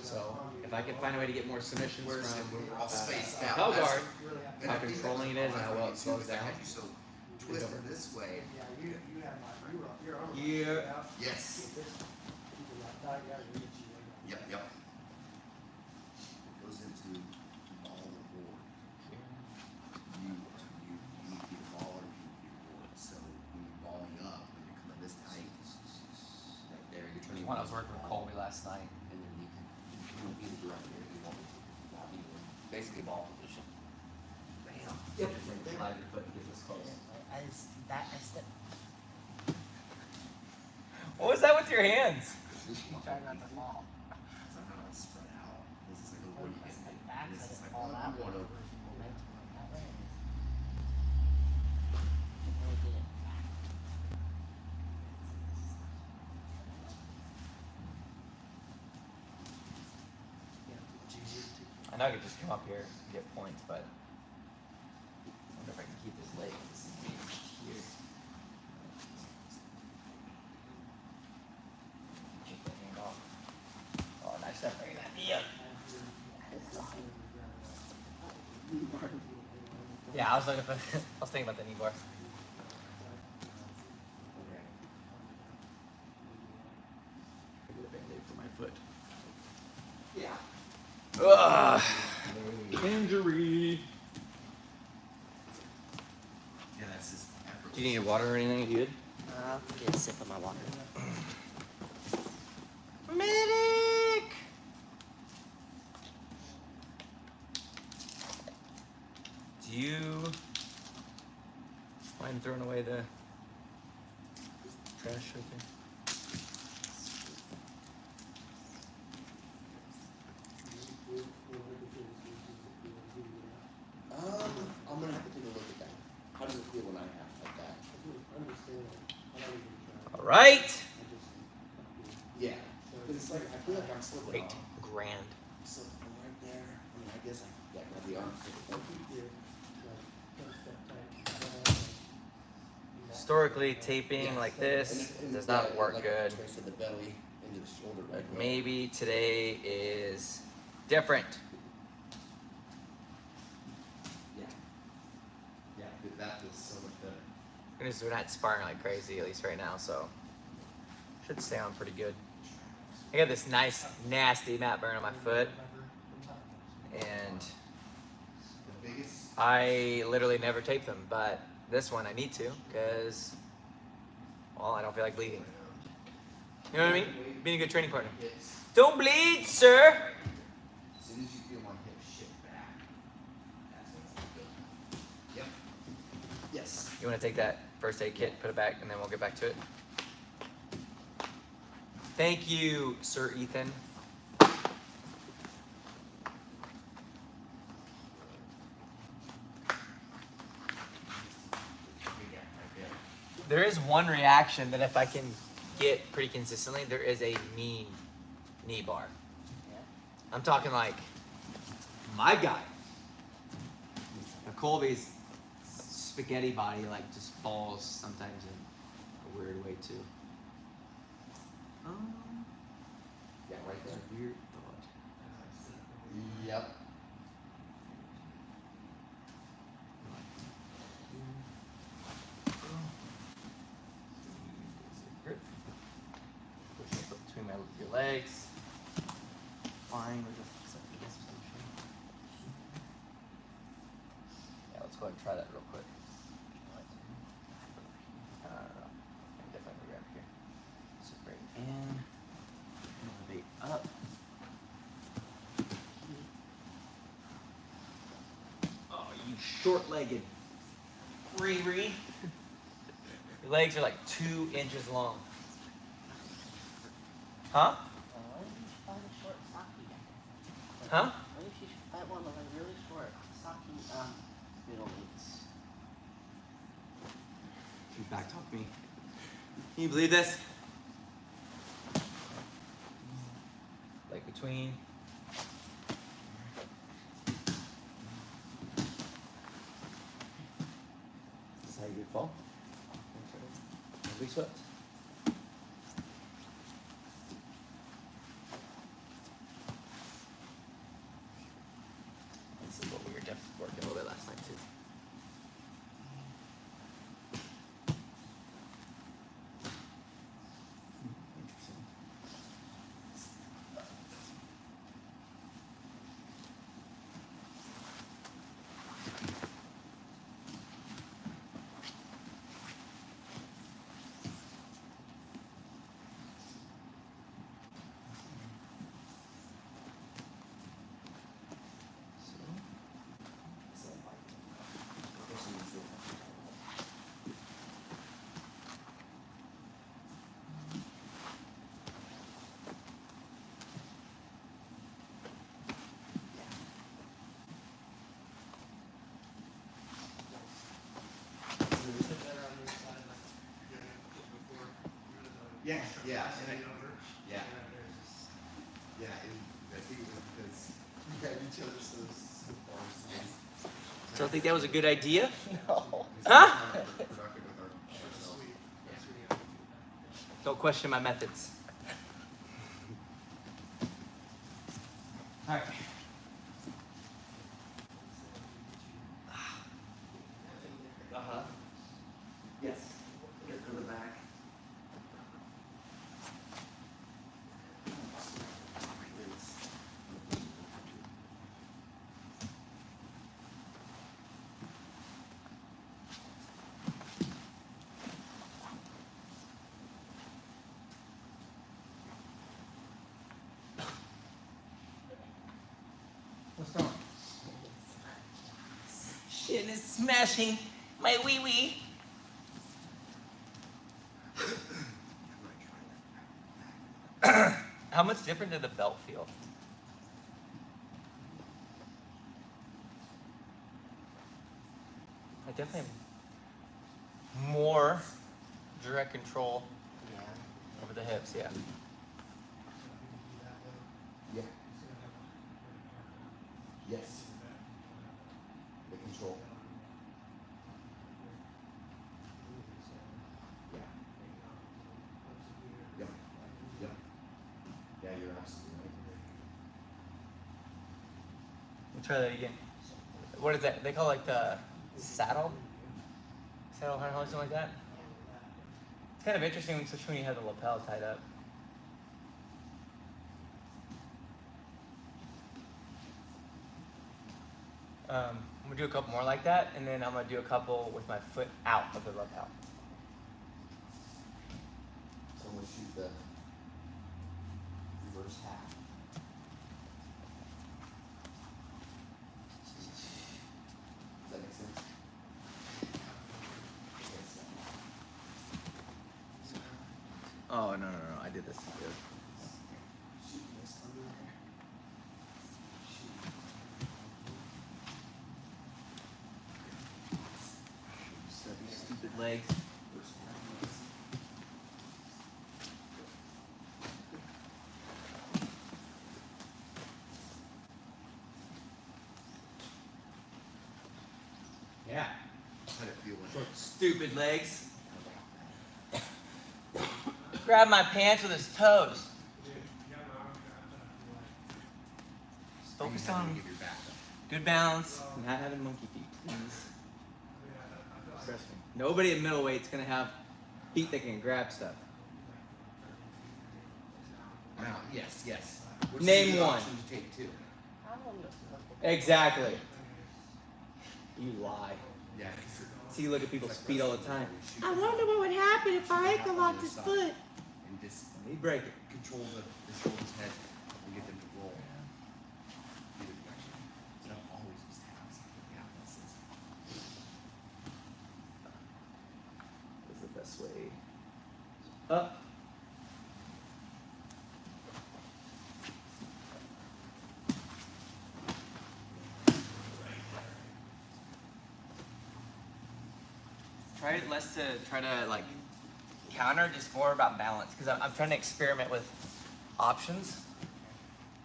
So if I can find a way to get more submissions Where's it? from We're all spaced out. lapel That's- guard, how controlling it is and how well it slows down. So twist it this way. Yeah, you have your arm. Yeah. Yes. Yep, yep. It goes into all the board. You need to be the baller, you need to be the board. So when you're balling up, when you're coming this tight, right there, you're turning. When I was working with Colby last night. And then you can be the director if you want me to. Basically ball position. Bam. Yep. Slide your foot and get this close. I step. What was that with your hands? Try not to fall. Somehow it's spread out. This is like a When woody I ending. step back, This so is I like, fall oh, that I'm way. going over. Momentum like that way. And then we get it back. I know I could just come up here and get points, but I wonder if I can keep this leg here. Take the hand off. Oh, nice step. Bring that knee up. Yeah, I was looking for. I was thinking about the knee bar. I get a band-aid for my foot. Yeah. Ugh. Injury. Yeah, that's just effort. Do you need water or anything? You good? Get a sip of my water. Medic. Do you mind throwing away the trash right there? I'm gonna have to take a look at that. How does it feel when I have like that? All right. Yeah. Because it's like, I feel like I'm slipping Great. off. Grand. So from right there, I mean, I guess I can grab the arm. Historically, taping like this does not work like good. Trace of the belly into the shoulder But right there. maybe today is different. Yeah. Yeah, that feels so much better. Because we're not sparring like crazy, at least right now, so should stay on pretty good. I got this nice, nasty mat burn on my foot, and The biggest. I literally never tape them, but this one I need to, because, well, I don't feel like bleeding. You know what I mean? Being a good training partner. Hips. Don't bleed, sir! As soon as you feel my hip shift back, that's when it's good. Yep. Yes. You want to take that first aid kit, put it back, and then we'll get back to it? Thank you, Sir Ethan. There is one reaction that if I can get pretty consistently, there is a mean knee bar. Yeah. I'm talking like my guy. Colby's spaghetti body like just falls sometimes in a weird way too. Yeah, right there. Weird thought. Yep. Grip. Push your foot between your legs. Fine. We're just accepting this position. Yeah, let's go ahead and try that real quick. I can definitely grab here. Separate in. Elevate up. Oh, you short-legged Riri. Your legs are like 2 inches long. Huh? Why don't you find a short, stocky guy? Huh? What if you find one with like really short, stocky, middle weights? You backtalk me. Can you believe this? Like between. This is how you would fall. Don't be swept. This is what we were definitely working a little bit last night too. Interesting. Yeah, yeah, Passing it over. yeah. And there's just, Yeah, and I think it was because we had each other so far. So I think that was a good idea. No. Huh? Productive with ourselves. sweet. That's really Don't question my methods. All right. Uh-huh. Yes. Here to the back. What's wrong? Shit is smashing my wee wee. How much different did the belt feel? I definitely have more direct control Yeah. over the hips, yeah. Yeah. Yes. The control. Yeah. Yep. Yep. Yeah, you're absolutely right. We'll try that again. What is that? They call it like the saddle? Saddle harness, something like that? It's kind of interesting, especially when you have the lapel tied up. I'm gonna do a couple more like that, and then I'm gonna do a couple with my foot out of the lapel. So I'm gonna shoot the reverse half. Does that make sense? Yes. Oh, no, I did this. Shoot this under there. Shoot. Stupid legs. Reverse half. Yeah. How'd it feel when Stupid legs. Grab my pants with his toes. Just focus on give your back up? good balance, not having monkey feet, please. Trust me. Nobody at middleweight's gonna have feet that can grab stuff. Now, yes, yes. Name a good one. option to take too. I don't know. Exactly. You lie. Yeah. See, you look at people's feet all the time. I wonder what would happen if I ankle locked his foot. And just He'd break it. control the shoulder's head and get them to roll. Either direction. So don't always just have something. Yeah, that's it. That's the best way. Up. Try less to try to like counter, just more about balance, because I'm trying to experiment with options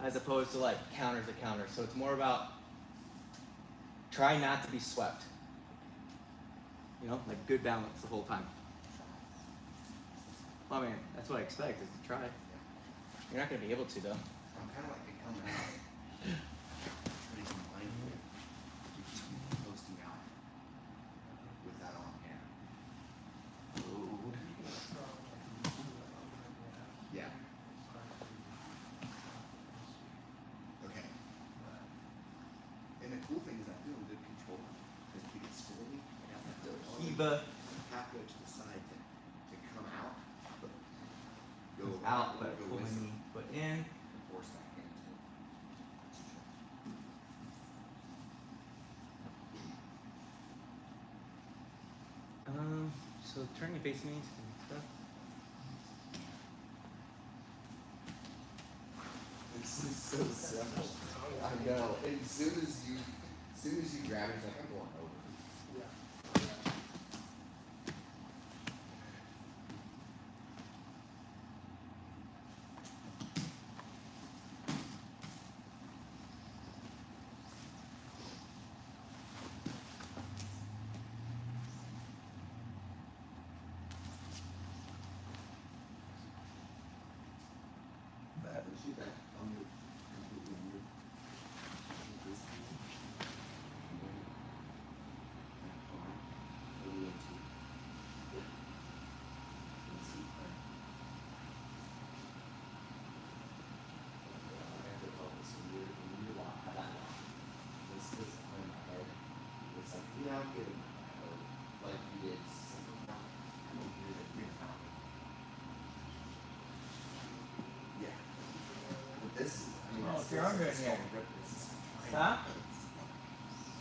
as opposed to like counter to counter. So it's more about try not to be swept. You know, like good balance the whole time. Well, I mean, that's what I expect is to try. You're not gonna be able to though. I'm kind of like it coming out. Trying to be mindful. Keep posting out with that on. Yeah. Yeah. Okay. And the cool thing is I feel in good control because if you get slowly, I have to Eva halfway to the side to come out, but go out, but go pull with my knee foot in. and force back into it. So turn your face to me and stuff. This is so simple. I know. And as soon as you grab it, it's like I'm going over. do that on your completely on your this hand. And then that palm all the way to yeah. And see right. So when you walk, how that walk. This on my head. It's like, yeah, I'm getting like you did something wrong. Come over here that you're not. Yeah. But this is, I mean, Oh, it's you're hungry in here. This is Huh?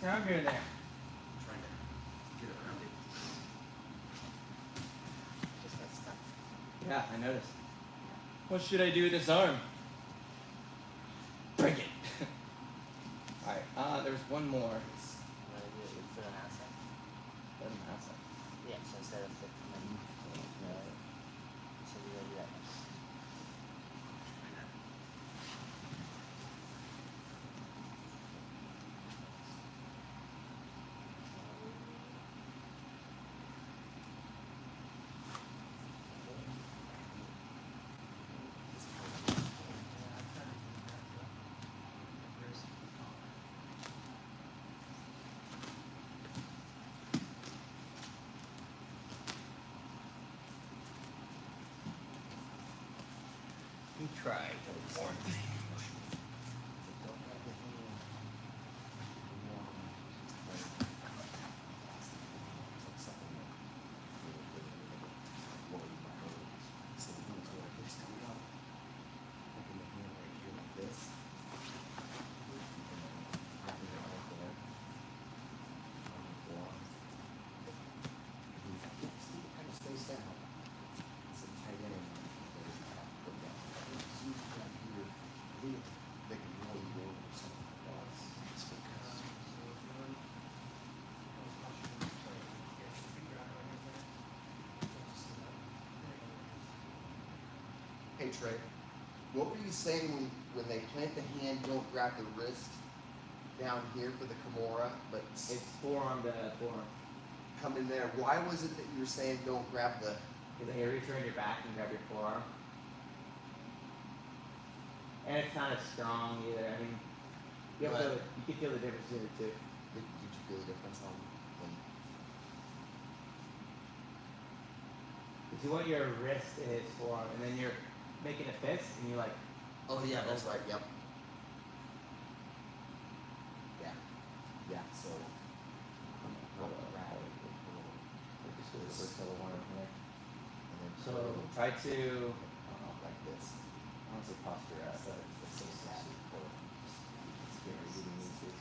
You're hungry in there. trying to get around it. Just that stuff. Yeah, I noticed. What should I do with this arm? Break it. Alright, there's one more. You wanna do it with foot on outside? Doesn't matter. Yeah, so instead of foot coming, right? So we gotta do that. You tried. Don't have the hand. It's like something that really my head. So the hands go like this coming up. Making the hand right here like this. And then wrapping it right there. On the forearm. See, it kind of stays down. So tight end. There's that. Go down. See, right here. They can really go over something else. It's because hey Trey, what were you saying when they plant the hand, don't grab the wrist down here for the Kimura, but It's forearm to forearm. come in there? Why was it that you were saying don't grab the? Because you reach around your back and grab your forearm. And it's not as strong either. I mean, you can feel the difference in the two. Did you feel the difference on when? Because you want your wrist in his forearm, and then you're making a fist, and you're like, Oh yeah, that's right. Yep. Yeah. Yeah. So. just do the first level one over here. And then So try to, like this. I don't say posture up, but It's so sad. it's very good in these days.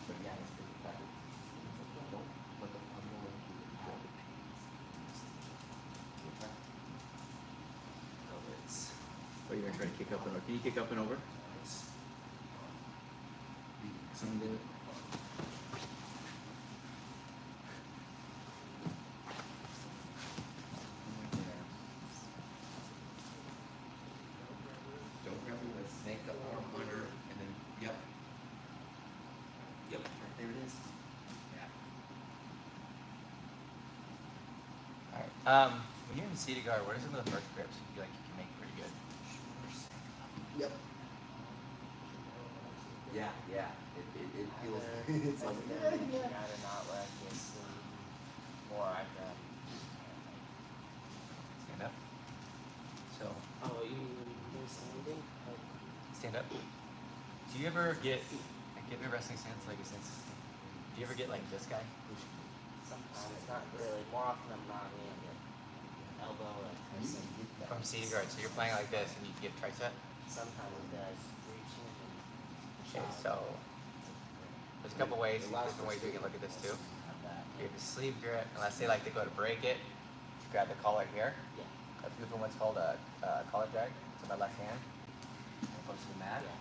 But yeah, it's pretty effective. Don't let the I'm going to keep it out. We'll try. Oh, it's What are you gonna try to kick up and over? Can you kick up and over? nice. Some do. Don't grab the wrist, snake the arm under, and then, yep. Yep, right there it is. Yeah. Alright, when you're in seated guard, what are some of the first grips you feel like you can make pretty good? Yep. Yeah, yeah. It feels it's like You gotta not let this more like that. Stand up. So, Oh, you mean when you're standing? Like, stand up. Do you ever get a wrestling stance like a sense? Do you ever get like this guy? sometimes, not really. More often than not, we have elbow or you pressing. can get that. From seated guard, so you're playing like this and you give tricep. Sometimes the guys reaching and Okay, so there's a couple ways, different ways we can look at this too. have that. You have the sleeve grip, and let's say like they go to break it, you grab the collar here. Yeah. That's usually what's called a collar drag. So my left hand, I'm close to the mat. Yeah.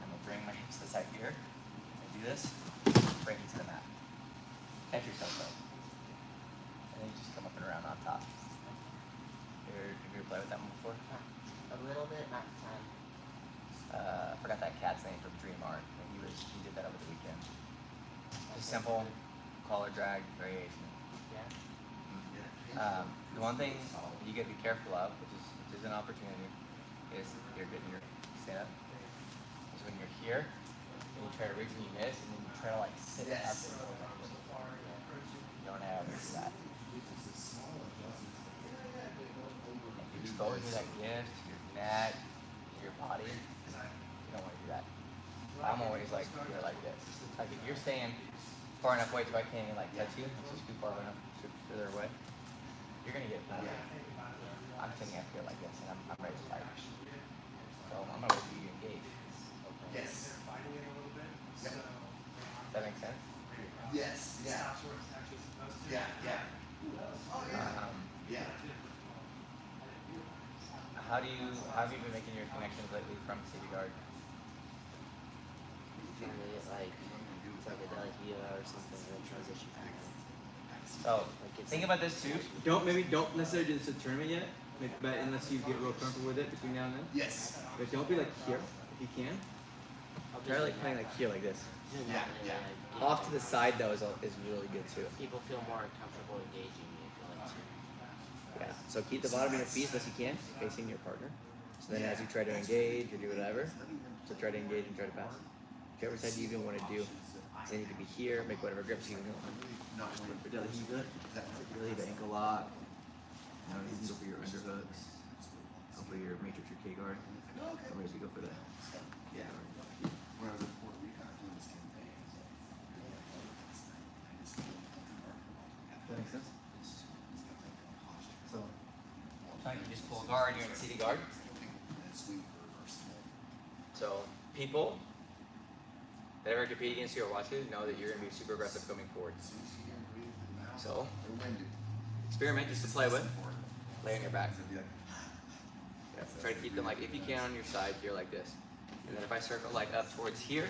I'm gonna bring my hips to the side here. I do this, bring it to the mat. Catch yourself though. And then you just come up and around on top. Have you ever played with that one before? A little bit, not a ton. I forgot that cat's name from Dream Art. But he did that over the weekend. Just simple collar drag variation. Yeah. The one thing you got to be careful of, which is an opportunity, is you're getting your stand up is when you're here and you try to reach and you miss, and then you try to like sit up and forward like this. You don't have that. If you're exposing that gift to your neck, to your body, you don't want to do that. I'm always like here like this. Like if you're staying far enough away so I can't even like touch you, it's just too far enough, too further away, you're gonna get pulled. I'm sitting up here like this and I'm ready to fight. So I'm gonna wait for you to engage. Yes. Does that make sense? Yes. Yeah. Yeah. Yeah. Yeah. How have you been making your connections lately from city guard? Generally, it's like a belly heel or something, or a transition kind of. So think about this too. Don't necessarily do this in a tournament yet, but unless you get real comfortable with it between now and then. Yes. But don't be like here if you can. Try like playing like here like this. Yeah. Yeah. Off to the side though is really good too. People feel more comfortable engaging me. I feel like too. Yeah. So keep the bottom of your feet as best you can, facing your partner. So then as you try to engage or do whatever, so try to engage and try to pass. Whichever side you even want to do. So then you can be here, make whatever grips you want. For belly heave, really the ankle lock. You know, you can go for your underhooks. Go for your matrix or K guard. Or maybe go for the Yeah. When I was in Puerto Rico, I was doing this campaign. Does that make sense? So You just pull guard, you're in city guard. So people that ever compete against you or watch you know that you're gonna be super aggressive coming forward. So experiment just to play with. Lay on your back. Yeah, try to keep them like if you can on your side here like this. And then if I circle like up towards here,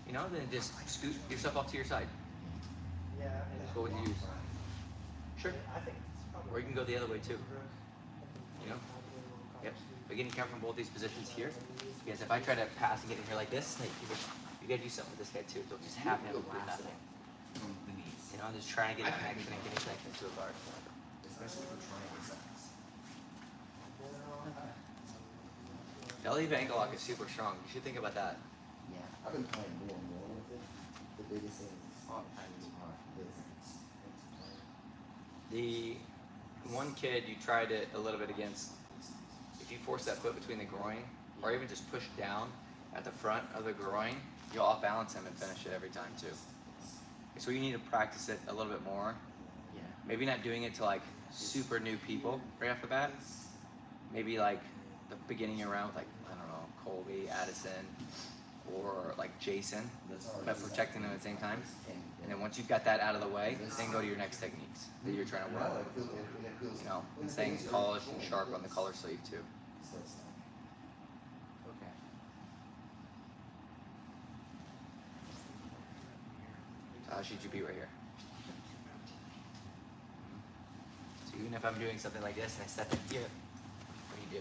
you know, then just scoot yourself off to your side. That's what would you use? Sure. Or you can go the other way too. You know? Yep. But again, you come from both these positions here. Because if I try to pass and get in here like this, like you gotta do something with this guy too. Don't just have him do nothing. You know, just trying to get a connection and get a connection to a guard. Especially for triangle seconds. Belly to ankle lock is super strong. You should think about that. Yeah. I've been playing more and more with it. The biggest thing is The one kid you tried it a little bit against, if you force that foot between the groin, or even just push down at the front of the groin, you'll off balance him and finish it every time too. So you need to practice it a little bit more. Yeah. Maybe not doing it to like super new people right off the bat. Maybe like the beginning around with like, I don't know, Colby, Addison, or like Jason, but protecting them at the same time. And then once you've got that out of the way, then go to your next techniques that you're trying to work with. You know, and staying polished and sharp on the collar sleeve too. Okay. So how should you be right here? So even if I'm doing something like this and I step in here, what do?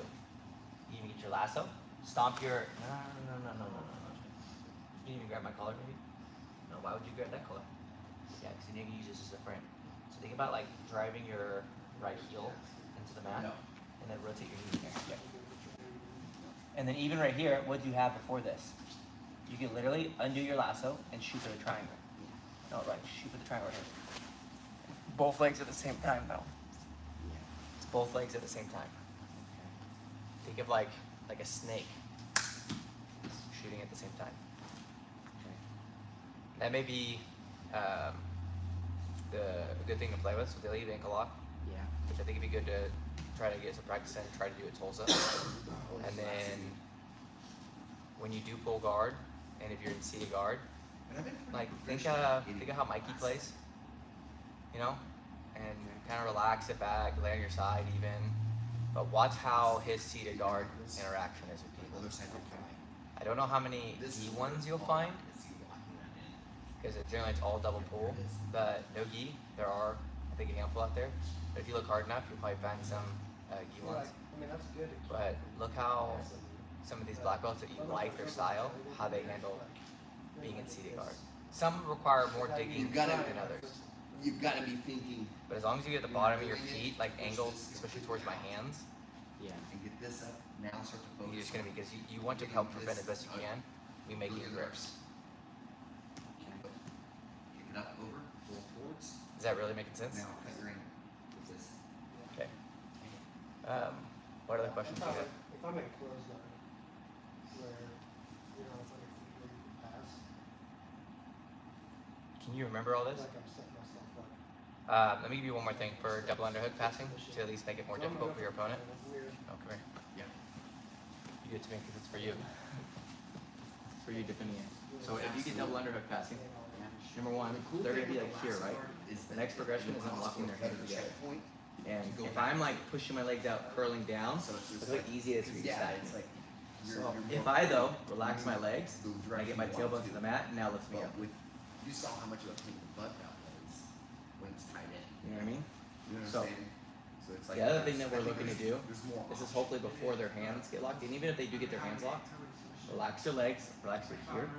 You even get your lasso, stomp your, no. You didn't even grab my collar maybe? No, why would you grab that collar? Yeah, because you need to use this as a frame. So think about like driving your right heel into the mat and then rotate your knee in there. Yeah. And then even right here, what do you have before this? You can literally undo your lasso and shoot for the triangle. No, right, shoot for the triangle right here. Both legs at the same time though. It's both legs at the same time. Think of like a snake shooting at the same time. That may be the good thing to play with. So they'll leave ankle lock, Yeah. which I think would be good to try to get some practice in and try to do it Tulsa. And then when you do pull guard, and if you're in seated guard, like think of how Mikey plays, you know, and kind of relax it back, lay on your side even, but watch how his seated guard interaction is with people. I don't know how many E1s you'll find, because generally it's all double pull, but no gi. There are, I think, a handful out there. But if you look hard enough, you'll probably find some gi ones. But look how some of these black belts that you like their style, how they handle being in seated guard. Some require more digging than others. You've got to be thinking. But as long as you get the bottom of your feet like angled, especially towards my hands, Yeah. And get this up. Now start to focus. You're just gonna be, because you want to help prevent as best you can. We make your grips. Kick it up, over, pull towards. Is that really making sense? Now cut your ankle with this. Okay. What other questions do you have? If I'm in closed line, where, you know, it's like a feet where you can pass, Can you remember all this? like I'm setting myself up. Let me give you one more thing for double underhook passing to at least make it more difficult for your opponent. Oh, come here. Yeah. You do it to me because it's for you. It's for you defending it. So if you get double underhook passing, number one, they're gonna be like here, right? The next progression is unlocking their hands together. Checkpoint. And if I'm like pushing my legs out, curling down, look how easy it is for you to Yeah, stack. it's like. So if I though relax my legs, and I get my tailbone to the mat, now lift me up. With, you saw how much of a pain in the butt that was when it's tied in. You know what I mean? You know what So, I'm saying? So it's like the other thing that we're I think looking to there's- do there's more This is options. hopefully before their hands get locked. And even if they do get their hands locked, relax your legs, relax your here,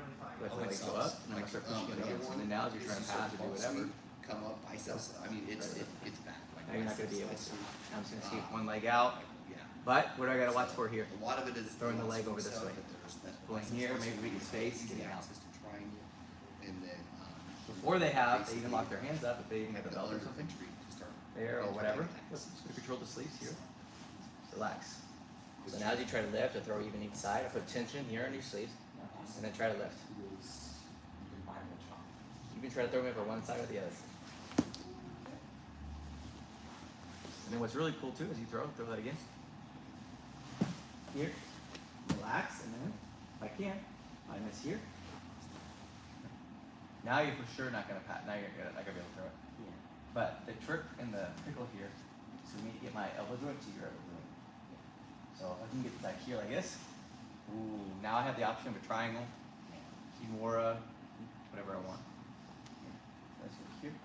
let your legs go up, and then start pushing it against. And then now as you're trying to pass or do whatever, Come up, biceps. I mean, it's back. Like now you're not gonna be able biceps. to. I'm just gonna keep one leg out. Yeah. But what do I gotta watch for here? A lot of it is Throwing the leg over this stuff way. that there's that Pulling biceps here, muscle maybe we can space, is the getting out. axis to triangle, and then Before they even lock their hands up, if they even have a belt or something, entry to start there or whatever. attacks. Just gonna control the sleeves here. Relax. So now as you try to lift or throw even each side, I put tension here on your sleeves, and then try to lift. You can try to throw me over one side or the other. And then what's really cool too is you throw that again. Here, relax, and then if I can, I miss here. Now you're for sure not gonna pat. Now you're not gonna be able to throw it. Yeah. But the trick and the pickle here, so we need to get my elbow joint to your elbow joint. So if I can get back here like this, ooh, now I have the option of a triangle, Kimura, whatever I want. That's over here.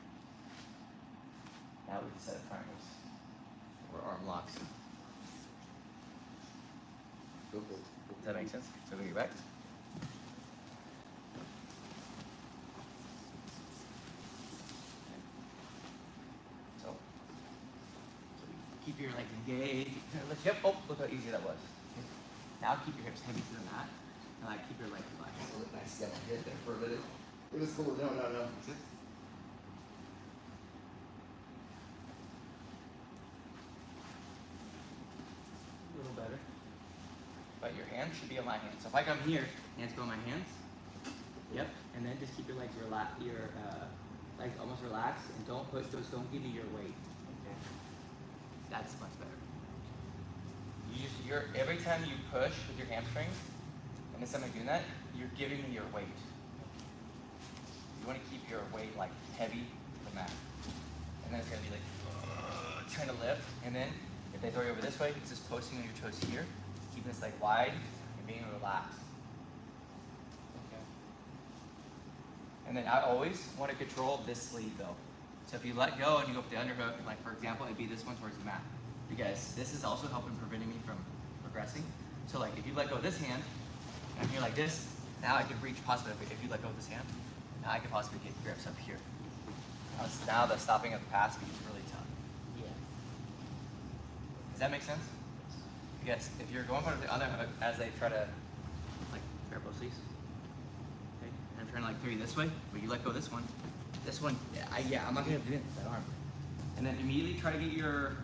Now we can set up triangles or arm locks. Go for it. Does that make sense? So we get back. So keep your legs engaged. Lift you up. Oh, look how easy that was. Now keep your hips heavy to the mat, and like keep your legs relaxed. Nice. Got my head there for a minute. It was cool. No. That's it. A little better. But your hands should be on my hands. So if I come here, hands go on my hands. Yep. And then just keep your legs legs almost relaxed, and don't give me your weight. Okay. That's much better. Every time you push with your hamstrings, and this time I'm doing that, you're giving me your weight. You want to keep your weight like heavy to the mat. And then it's gonna be like trying to lift. And then if they throw you over this way, it's just posting on your toes here, keeping this like wide and being relaxed. Okay. And then I always want to control this sleeve though. So if you let go and you go up the underhook, like for example, it'd be this one towards the mat. Because this is also helping preventing me from progressing. So like if you let go of this hand, and I'm here like this, now I can reach possibly, if you let go of this hand, now I can possibly get grips up here. Now the stopping of the pass becomes really tough. Yeah. Does that make sense? Yes, if you're going for the underhook as they try to, like, grab both sleeves. Okay, and I'm trying to like throw you this way, but you let go of this one, I'm not gonna do that arm. And then immediately try to get your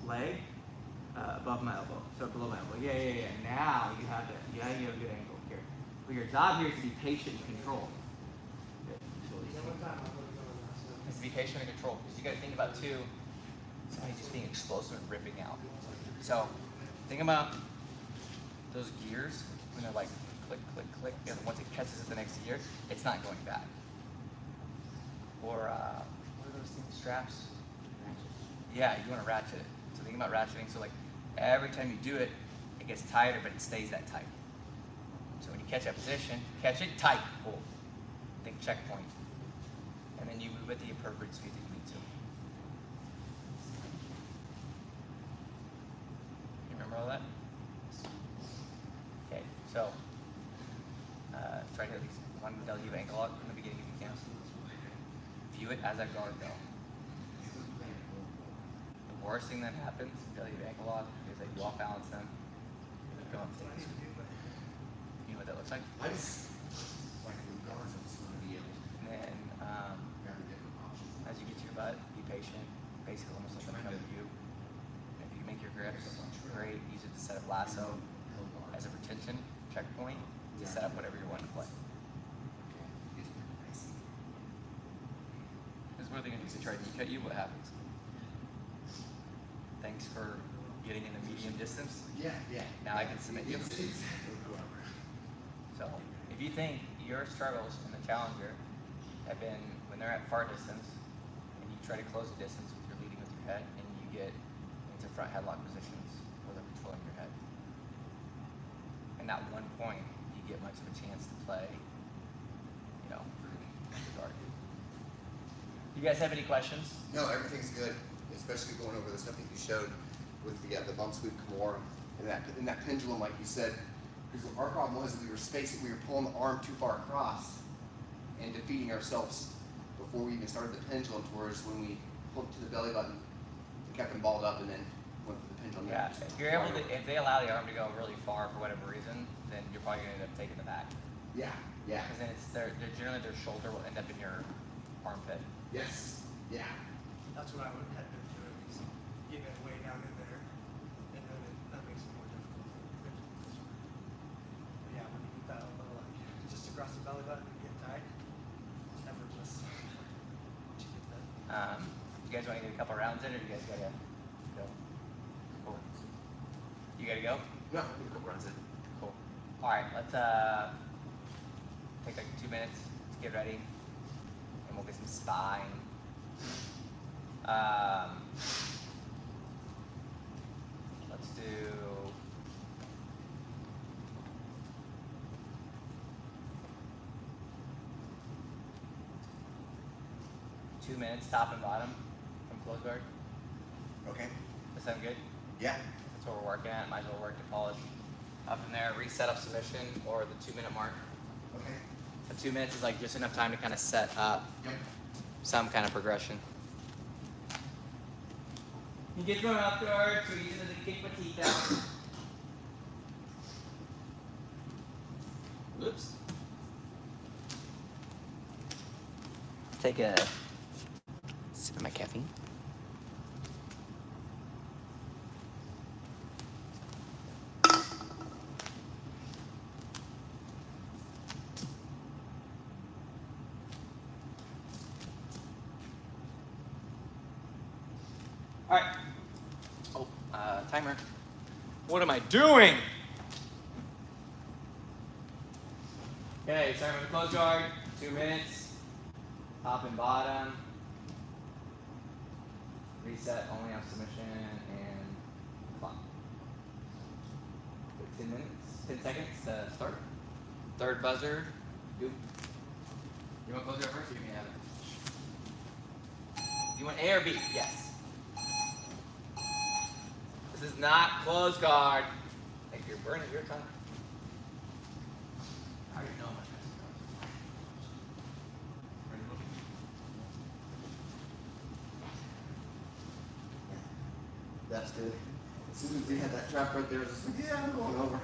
leg above my elbow, so below my elbow. Yeah. Now you have it. Yeah, you have a good angle here. But your job here is to be patient and control. Is to be patient and control, because you got to think about too. Somebody just being explosive and ripping out. So think about those gears when they're like click, click, click, and once it catches at the next gear, it's not going back. Or what are those things? Straps. Yeah, you want to ratchet it. So think about ratcheting. So like every time you do it, it gets tighter, but it stays that tight. So when you catch that position, catch it tight, pull. Think checkpoint. And then you move at the appropriate speed that you need to. You remember all that? Okay, so try to at least one W ankle lock from the beginning if you can. View it as a guard though. worst thing that happens, you feel like your ankle lock, is that you off balance them, and you go up and take a scoop. You know what that looks like? I just like the guards. I just want to be able to And then grab the different options. as you get to your butt, be patient. Basically, almost like I'm coming to you. And if you make your grips, great. Use it to set up lasso as a retention checkpoint to set up whatever you're wanting to play. Because what are they going to do? They try to cut you? What happens? Thanks for getting in the medium distance. Yeah, yeah. Now I can submit you. Exactly. So if you think your struggles in the challenger have been when they're at far distance and you try to close the distance with your leading with your head and you get into front headlock positions where they're controlling your head. And at one point you get much of a chance to play, you know, the guard. You guys have any questions? No, everything's good, especially going over the stuff that you showed with the bump sweep Kimura and that pendulum, like you said. Because our problem was we were pulling the arm too far across and defeating ourselves before we even started the pendulum. Whereas when we hooked to the belly button, we kept them balled up and then went for the pendulum. Yeah, if you're able to, if they allow the arm to go really far for whatever reason, then you're probably gonna end up taking the back. Yeah, yeah. Because then it's they're generally their shoulder will end up in your armpit. Yes. Yeah. That's what I would have been doing, is getting it way down in there, and then that makes it more difficult. But yeah, when you get that a little like just across the belly button and get tight, it's effortless. Once you get that. You guys want to get a couple rounds in, or you guys gotta go? Cool. You gotta go? No, we can runs it. Cool. All right, let's take like 2 minutes to get ready, and we'll get some spine. Let's do. Two minutes, top and bottom, from close guard. Okay. Does that sound good? Yeah. That's what we're working at. Might as well work to polish up from there. Reset up submission or the 2 minute mark. Okay. The 2 minutes is like just enough time to kind of set up Yep. some kind of progression. You get thrown up guard, so use it as a kick my teeth out. Oops. Take a sip of my caffeine. All right. Oh, timer. What am I doing? Okay, start with the close guard. 2 minutes. Top and bottom. Reset only on submission and clock. 10 minutes, 10 seconds to start. Third buzzer. You want close guard first or you can have it? You want A or B? Yes. This is not close guard. Like you're burning your tongue. I already know my That's good. As soon as we had that trap right there, I was just like, yeah, I'm going over.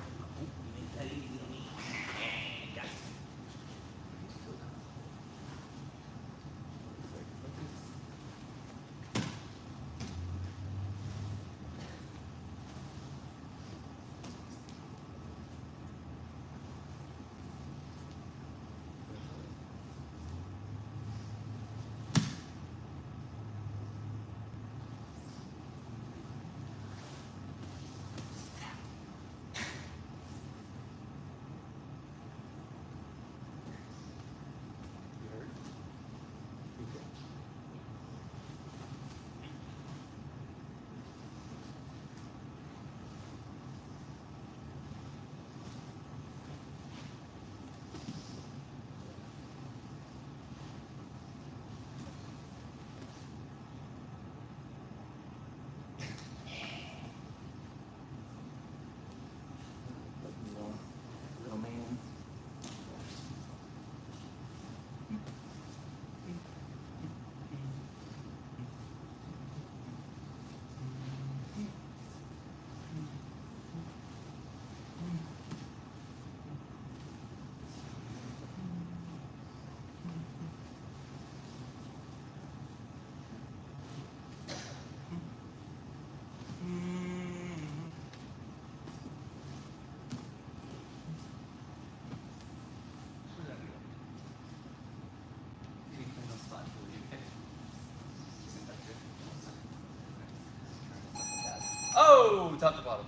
top to bottom.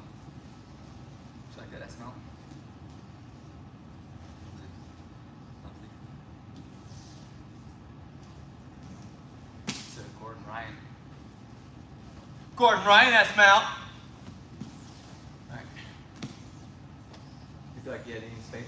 Just like that. That smell. To Gordon Ryan. Gordon Ryan, that smell. Alright. You feel like you had any space?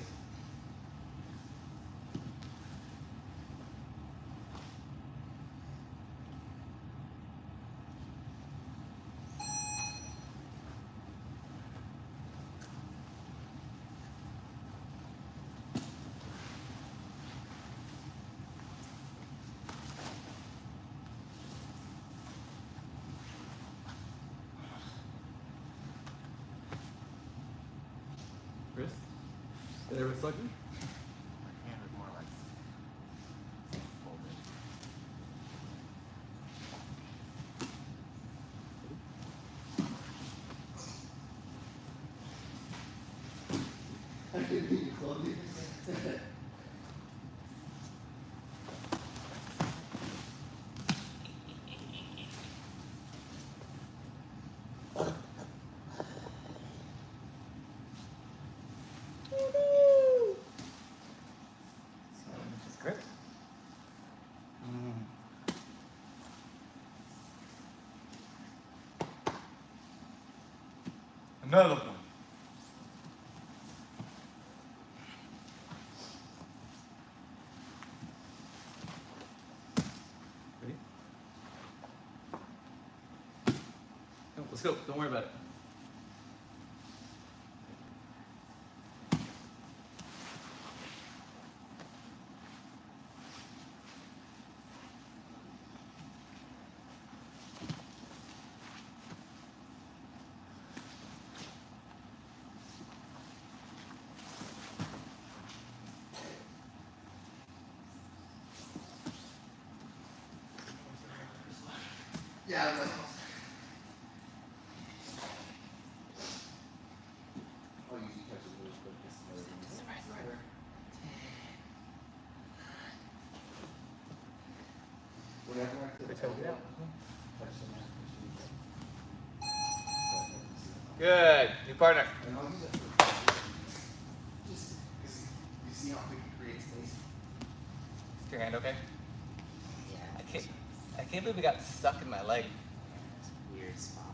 Chris? Did everyone suck you? My hand was more like folded. I didn't mean to close it. Just grip. Another one. Ready? No, let's go. Don't worry about it. Yeah, I was like, I'll usually catch it really quick. Whenever I feel Which one we got? touch them. Good. New partner. And I'll use it for just because you see how quick it creates space. Is your hand okay? Yeah. I can't believe it got stuck in my leg. It's a weird spot.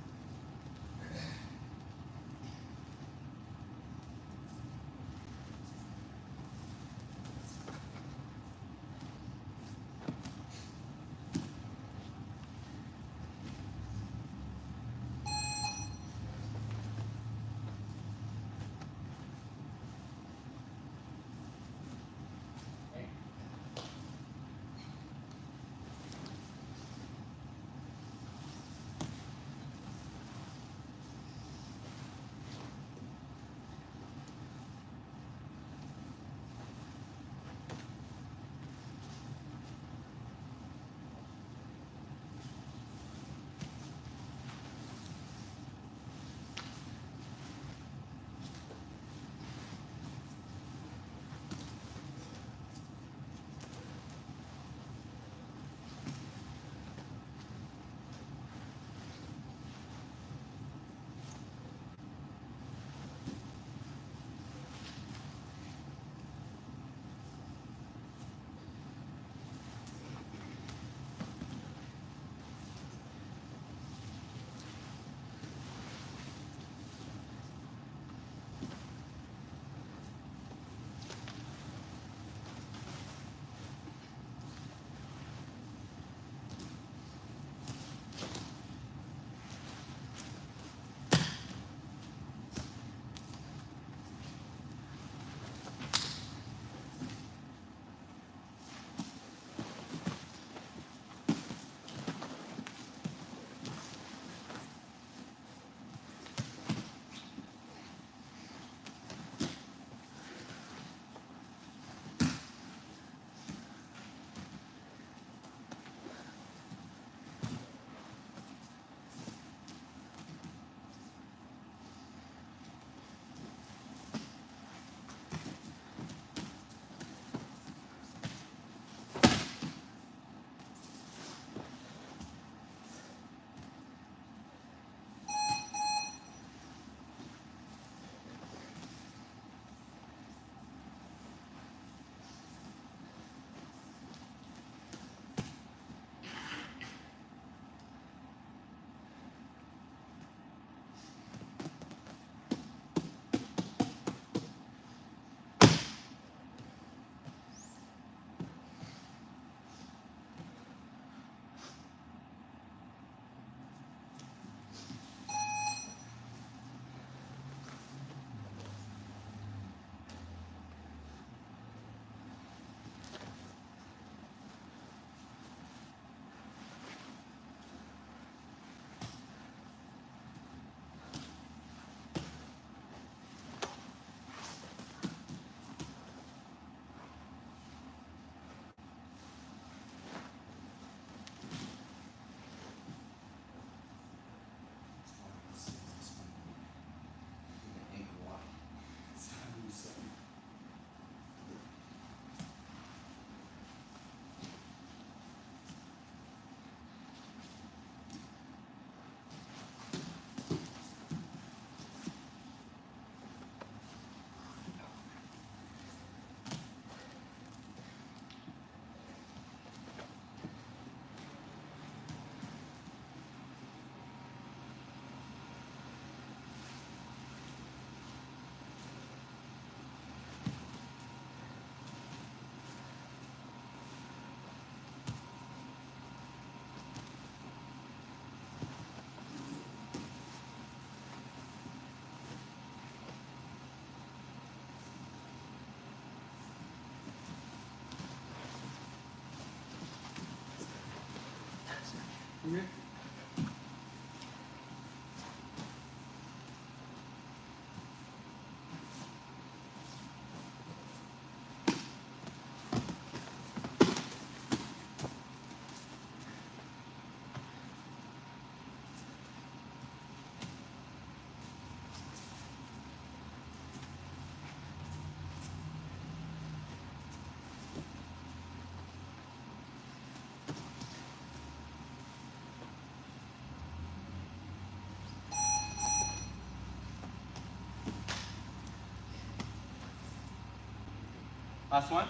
Last one.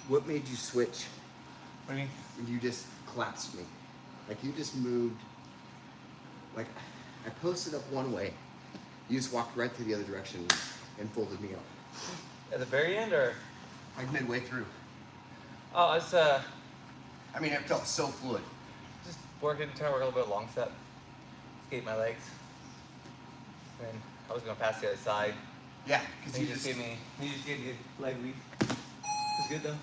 What made you switch? What do you mean? You just collapsed me. Like you just moved. Like I posted up one way. You just walked right to the other direction and folded me up. At the very end, or? Like midway through. Oh, it's I mean, it felt so fluid. just trying to work a little bit of long step. Skate my legs. And I was gonna pass the other side. Yeah, because He you just just. gave me leg weave. It's good though.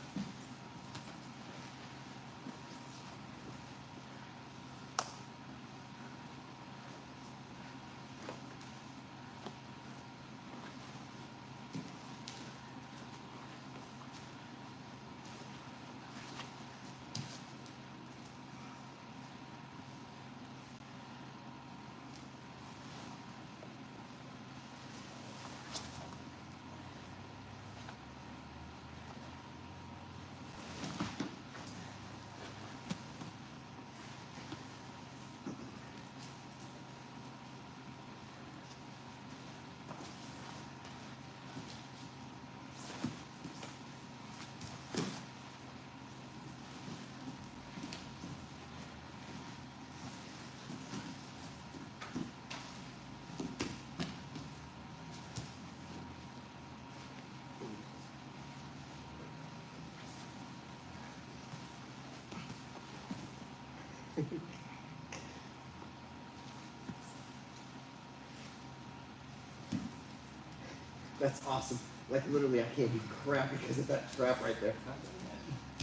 That's awesome. Like literally, I can't do crap because of that trap right there.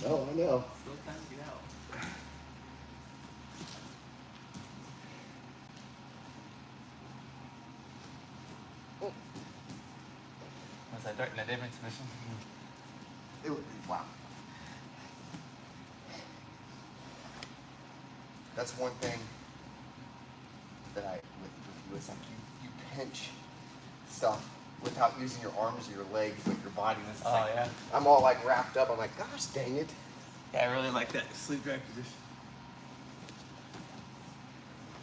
Oh, I know. Still time to get out. La different submission. Wow. That's one thing that with you is like you pinch stuff without using your arms or your legs with your body. And it's Oh like, yeah. I'm all like wrapped up. I'm like, gosh dang it. Yeah, I really like that sleep drag position.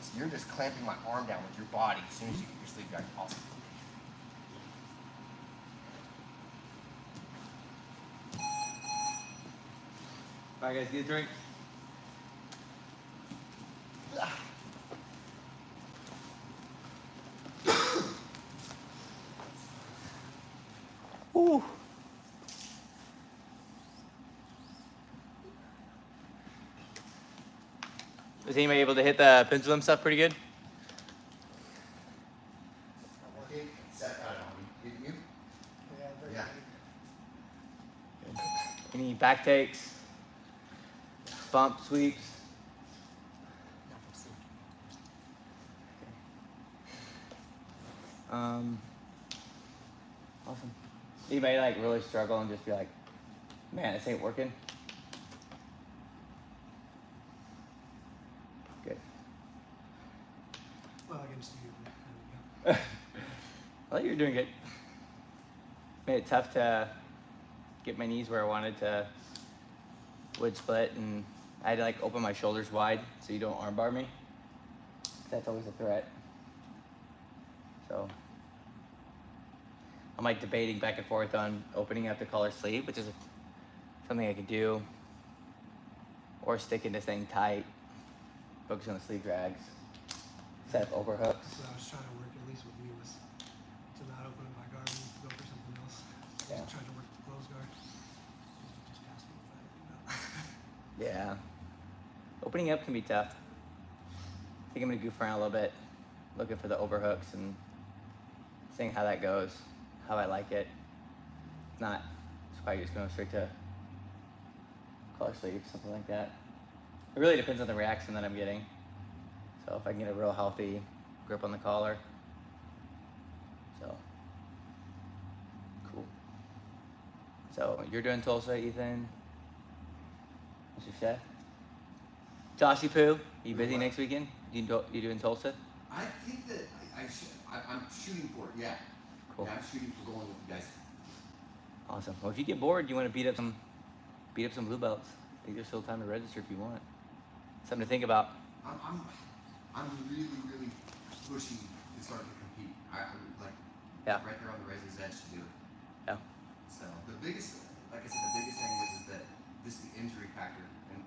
So you're just clamping my arm down with your body as soon as you get your sleep drag. Awesome. All right, guys, get a drink. Woo. Was anybody able to hit the pendulum stuff pretty good? Okay, set that on me. Didn't you? Yeah. Any back takes? Bump sweeps? Awesome. Anybody like really struggle and just be like, man, this ain't working? Good. Well, against you. There we go. I thought you were doing good. Made it tough to get my knees where I wanted to wood split, and I had to like open my shoulders wide so you don't armbar me. That's always a threat. So I'm like debating back and forth on opening up the collar sleeve, which is something I could do, or sticking this thing tight, focus on the sleeve drags, set up overhooks. So I was trying to work, at least with you, was to not open up my guard and go for something else. Yeah. Just trying to work the closed guard. Just pass me if I open up. Yeah. Opening up can be tough. I think I'm gonna goof around a little bit, looking for the overhooks and seeing how that goes, how I like it. If not, it's probably just going straight to collar sleeve, something like that. It really depends on the reaction that I'm getting. So if I can get a real healthy grip on the collar. So, cool. So you're doing Tulsa, Ethan? Mr. Chef? Joshy Poo, you busy next weekend? You doing Tulsa? I think that I'm shooting for it. Yeah. Cool. Yeah, I'm shooting for going with you guys. Awesome. Well, if you get bored, you want to beat up some blue belts. I think there's still time to register if you want. Something to think about. I'm really pushing to start to compete. I'm like Yeah. right there on the razor's edge to do it. Yeah. So the biggest, like I said, the biggest thing is that this the injury factor, and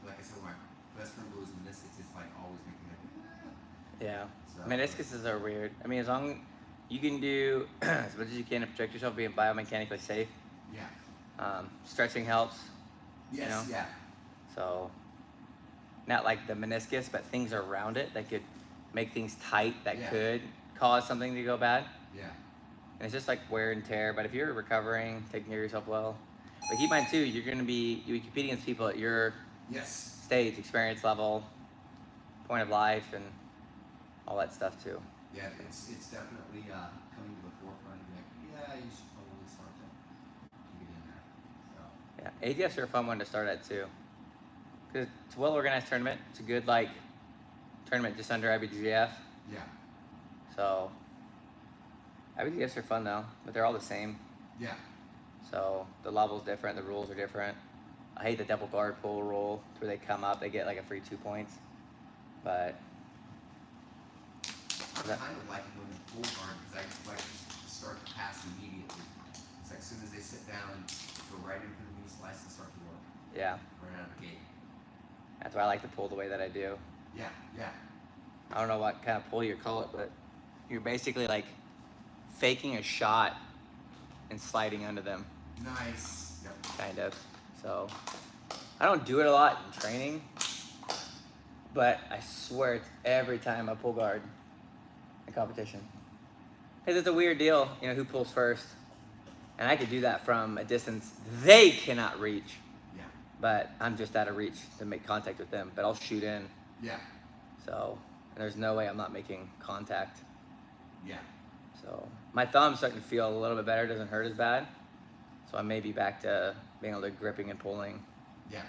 like I said, my best friend Louis meniscus is like always making me like, Yeah. So- Meniscuses are weird. I mean, as long you can do as much as you can to protect yourself, being biomechanically safe. yeah. Stretching helps. Yes. know? Yeah. So, not like the meniscus, but things around it that could make things tight that Yeah. could cause something to go bad. Yeah. And it's just like wear and tear. But if you're recovering, taking care of yourself well, but keep in mind too, you're competing against people at your Yes. stage, experience level, point of life, and all that stuff too. Yeah. It's definitely coming to the forefront. And like, yeah, you should probably start to get in there. So. Yeah, ATFs are a fun one to start at too, because it's a well-organized tournament. It's a good like tournament just under ibjjf. Yeah. So ibjjfs are fun though, but they're all the same. Yeah. So the level's different, the rules are different. I hate the double guard pull rule where they come up, they get like a free 2 points. But I kind of like it when you pull guard because I like to start to pass immediately. It's like as soon as they sit down, go right in for the knee slice and start to work. yeah, Right out of the gate. that's why I like to pull the way that I do. Yeah, yeah. I don't know what kind of pull you call it, but you're basically like faking a shot and sliding under them, Nice. Yep. kind of. So I don't do it a lot in training, but I swear it's every time I pull guard in competition. Because it's a weird deal, you know, who pulls first. And I could do that from a distance they cannot reach, Yeah. but I'm just out of reach to make contact with them, but I'll shoot in. Yeah. So, and there's no way I'm not making contact. Yeah. So, my thumb's starting to feel a little bit better. It doesn't hurt as bad. So I may be back to being able to gripping and pulling. Yeah.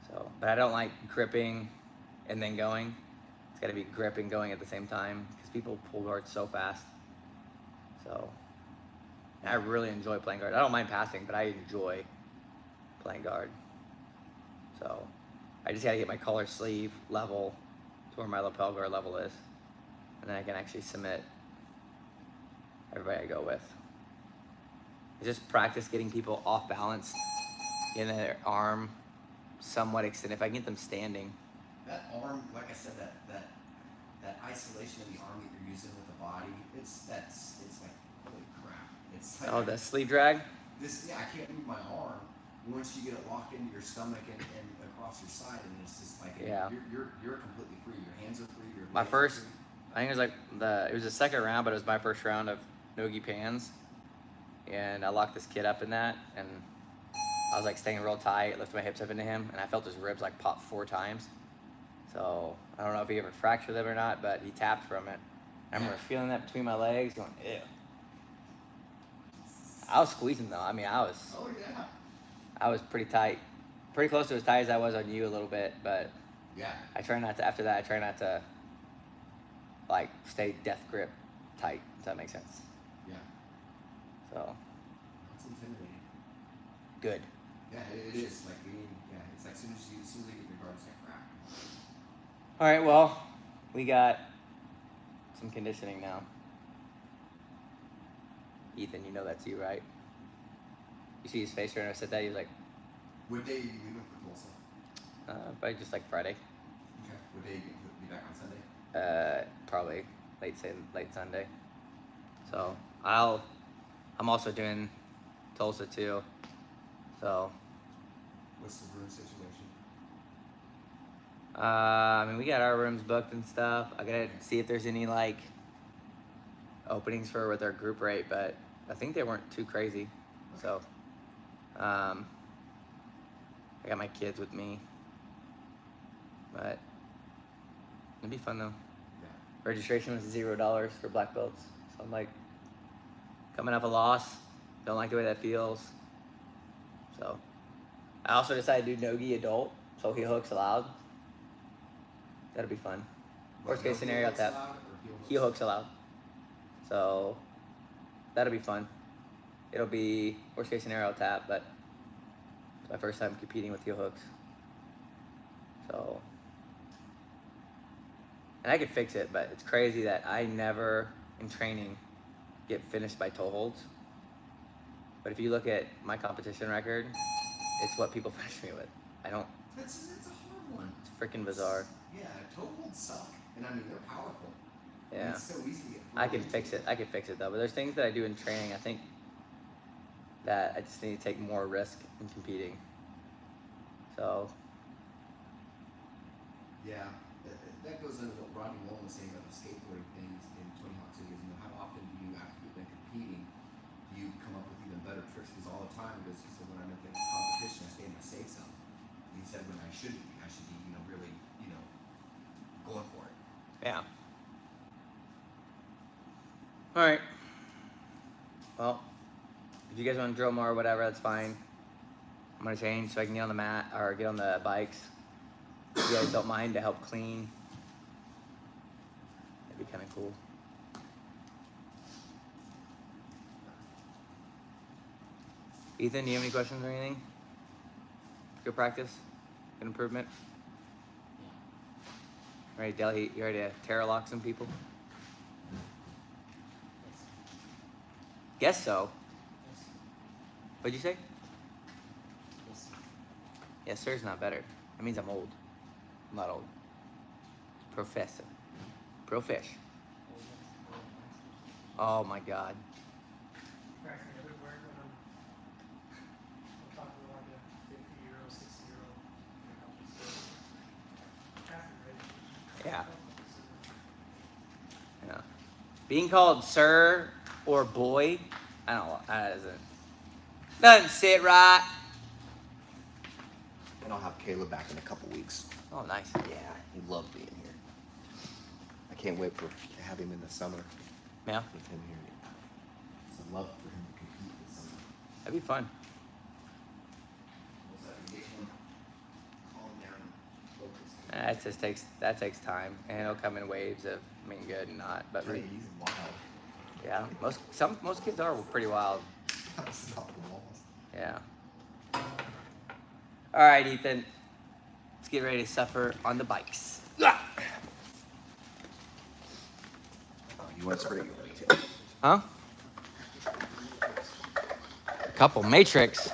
So, but I don't like gripping and then going. It's got to be gripping going at the same time because people pull guard so fast. So I really enjoy playing guard. I don't mind passing, but I enjoy playing guard. So I just got to get my collar sleeve level to where my lapel guard level is, and then I can actually submit everybody I go with. I just practice getting people off balance, getting their arm somewhat extended. If I can get them standing. That arm, like I said, that isolation of the arm that you're using with the body, it's like holy crap. It's like Oh, the sleeve drag? I can't move my arm once you get it locked into your stomach and across your side, and it's just like Yeah. you're completely free. Your hands are free. Your My legs are first, free. I think it was like it was the second round, but it was my first round of nogi pans. And I locked this kid up in that, and I was like staying real tight, lifted my hips up into him, and I felt his ribs like pop 4 times. So I don't know if he ever fractured them or not, but he tapped from it. I remember feeling that between my legs, going, ew. I was squeezing though. I mean, Oh yeah. I was pretty tight, pretty close to as tight as I was on you a little bit, but Yeah. I try not to. After that, I try not to like stay death grip tight. Does that make sense? Yeah. So It's intimidating. good. Yeah, it is. Like it's like as soon as you get your guard, it's like crap. All right, well, we got some conditioning now. Ethan, you know that's you, right? You see his face right when I said that? He was like, What day are you leaving for Tulsa? probably just like Friday. Okay. What day are you gonna be back on Sunday? Probably late Sunday. So I'm also doing Tulsa too. So, What's the room situation? I mean, we got our rooms booked and stuff. I gotta see if there's any like openings with our group rate, but I think they weren't too crazy. So, I got my kids with me, but it'd be fun though. Yeah. Registration was $0 for black belts, so I'm like coming off a loss. Don't like the way that feels. So, I also decided to do nogi adult, so heel hooks allowed. That'll be fun. Worst case scenario, I'll tap. Heel hooks allowed. So that'll be fun. It'll be worst case scenario, I'll tap, but it's my first time competing with heel hooks. So, and I could fix it, but it's crazy that I never in training get finished by toe holds. But if you look at my competition record, it's what people finish me with. It's a hard one. It's freaking bizarre. Yeah, toe holds suck, and I mean they're powerful. And Yeah. it's so easy to get. I can fix it. I can fix it though. But there's things that I do in training. I think that I just need to take more risk in competing. So Yeah, that goes into what Rodney Mullen was saying about the skateboarding things in Tony Hawk City. Is, how often do you, after you've been competing, do you come up with even better tricks? Because all the time it is, because when I'm in the competition, I stay in my safe zone. And he said when I shouldn't be, I should be, really, going for it. yeah. All right. Well, if you guys want to drill more or whatever, that's fine. I'm gonna change so I can get on the mat or get on the bikes. If you guys don't mind to help clean, that'd be kind of cool. Ethan, do you have any questions or anything? Good practice? Good improvement? Ready, Delhi? You ready to terror lock some people? Guess so. What'd you say? Yes, sir's not better. That means I'm old. I'm not old. Professor. Profish. Oh my God. Practically everywhere when I'm talking to like a 50-year-old, 60-year-old. Yeah. Yeah. Being called sir or boy, I don't know. That doesn't sit right. And I'll have Caleb back in a couple weeks. Oh, nice. Yeah, he loved being here. I can't wait to have him in the summer Yeah. with him here. love for him to compete with someone. That'd be fun. So I can get him calm down and focused. That takes time, and it'll come in waves of being good and not. But Right, he's wild. yeah, most kids are pretty wild. Bounces off the walls. Yeah. All right, Ethan. Let's get ready to suffer on the bikes. Oh, you want to spray your way too? Huh? A couple Matrix.